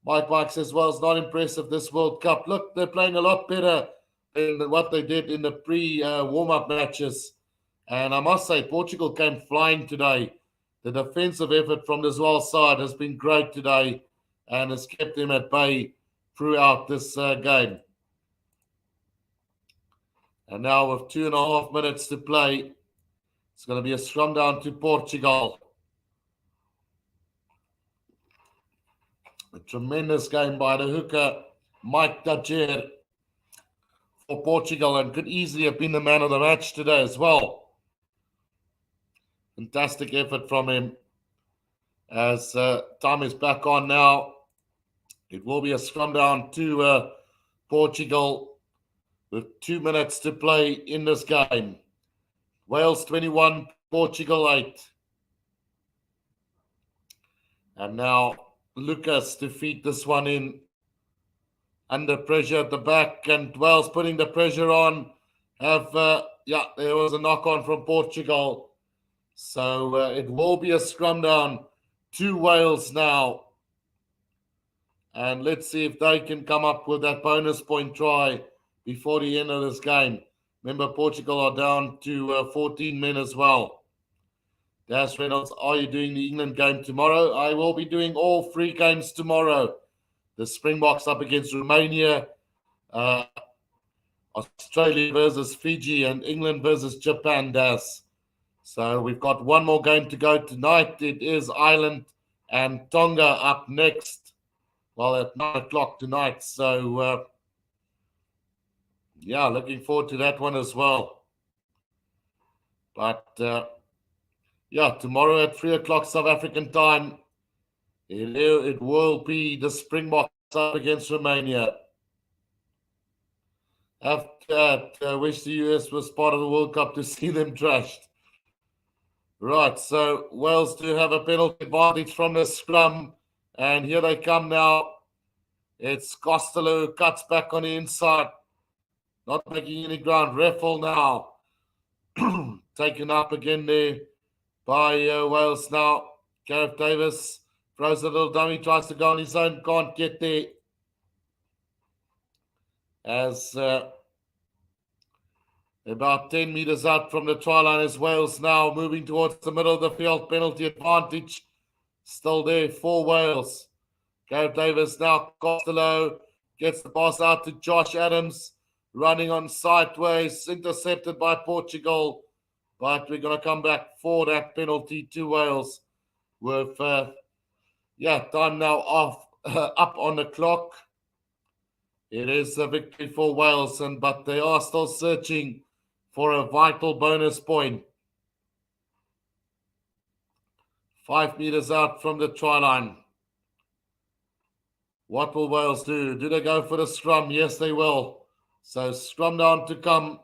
Mike says, well, it's not impressive, this World Cup. Look, they're playing a lot better than what they did in the pre-warm-up matches. And I must say, Portugal came flying today. The defensive effort from the Wales side has been great today and has kept them at bay throughout this game. And now with 2.5 minutes to play, it's going to be a scrum down to Portugal. A tremendous game by the hooker, Mike Dajer, for Portugal, and could easily have been the man of the match today as well. Fantastic effort from him. As time is back on now, it will be a scrum down to Portugal with 2 minutes to play in this game. Wales 21, Portugal 8. And now Lucas to feed this one in. Under pressure at the back, and Wales putting the pressure on. There was a knock-on from Portugal. So it will be a scrum down to Wales now. And let's see if they can come up with that bonus point try before the end of this game. Remember, Portugal are down to 14 men as well. Das Reynolds, are you doing the England game tomorrow? I will be doing all 3 games tomorrow. The Springboks up against Romania, Australia versus Fiji, and England versus Japan, Das. So we've got one more game to go tonight. It is Ireland and Tonga up next. Well, at 9 o'clock tonight. So, looking forward to that one as well. But, tomorrow at 3 o'clock South African time, it will be the Springboks up against Romania. After that, I wish the US was part of the World Cup to see them trashed. Right, so Wales do have a penalty advantage from the scrum. And here they come now. It's Costello who cuts back on the inside. Not making any ground. Reffel now. Taken up again there by Wales now. Gareth Davis throws a little dummy, tries to go on his own, can't get there. As about 10 meters out from the try line is Wales now, moving towards the middle of the field, penalty advantage. Still there for Wales. Gareth Davis now. Costello gets the pass out to Josh Adams. Running on sideways. Intercepted by Portugal. But we're going to come back for that penalty to Wales. With, time now off, up on the clock. It is a victory for Wales, but they are still searching for a vital bonus point. 5 meters out from the try line. What will Wales do? Do they go for the scrum? Yes, they will. So scrum down to come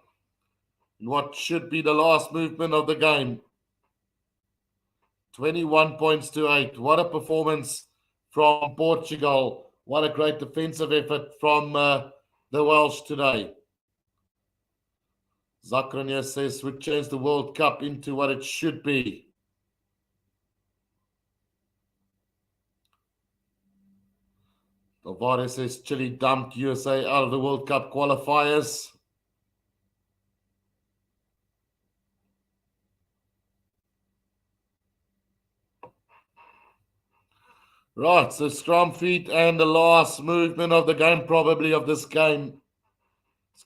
in what should be the last movement of the game. 21 points to 8. What a performance from Portugal. What a great defensive effort from the Welsh today. Zakrania says we changed the World Cup into what it should be. Tavares says Chile dumped USA out of the World Cup qualifiers. Right, so scrum feet and the last movement of the game, probably of this game.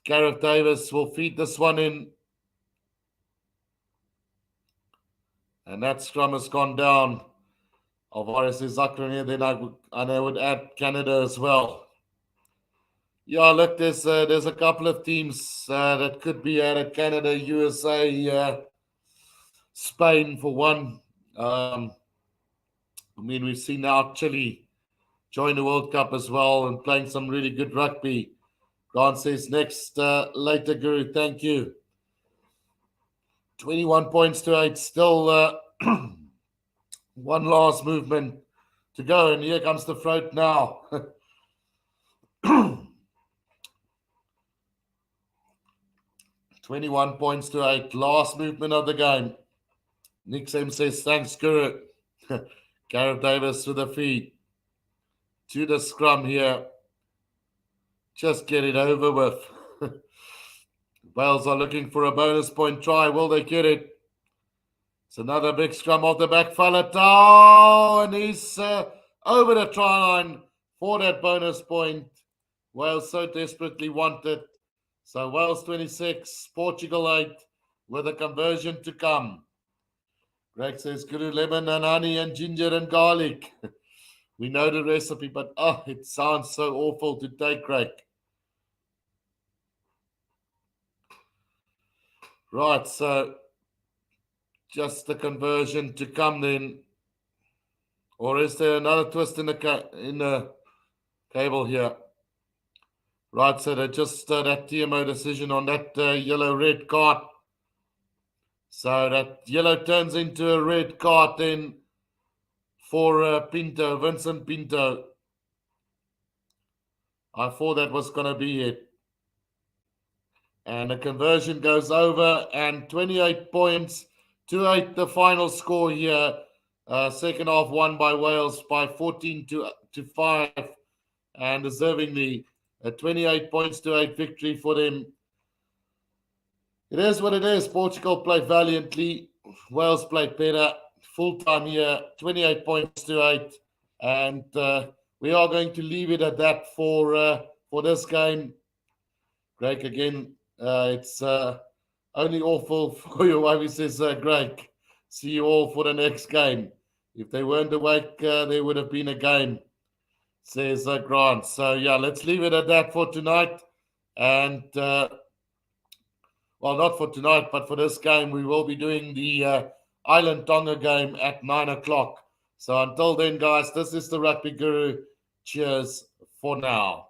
Gareth Davis will feed this one in. And that scrum has gone down. Alvarez is Zakrania, then I would add Canada as well. Yeah, look, there's a couple of teams that could be added. Canada, USA, Spain for one. We've seen now Chile join the World Cup as well and playing some really good rugby. Grant says next later, Guru. Thank you. 21 points to 8. Still one last movement to go. And here comes the float now. 21 points to 8. Last movement of the game. Nick Sam says, thanks, Guru. Gareth Davis with the feed. To the scrum here. Just get it over with. Wales are looking for a bonus point try. Will they get it? It's another big scrum off the back. Faletau, and he's over the try line for that bonus point. Wales so desperately wanted. So Wales 26, Portugal 8, with a conversion to come. Greg says, Guru, lemon and honey and ginger and garlic. We know the recipe, but it sounds so awful to take, Greg. Right, so just the conversion to come then. Or is there another twist in the cable here? Right, so they just that TMO decision on that yellow-red card. So that yellow turns into a red card then for Pinto, Vincent Pinto. I thought that was going to be it. And the conversion goes over, and 28 points to 8, the final score here. Second half won by Wales by 14 to 5, and deservingly a 28 points to 8 victory for them. It is what it is. Portugal played valiantly. Wales played better. Full time here, 28 points to 8. And we are going to leave it at that for this game. Greg, again, it's only awful for your wife. He says, Greg, see you all for the next game. If they weren't awake, there would have been a game, says Grant. So, yeah, let's leave it at that for tonight. And, well, not for tonight, but for this game, we will be doing the Island Tonga game at 9 o'clock. So until then, guys, this is the Rugby Guru. Cheers for now.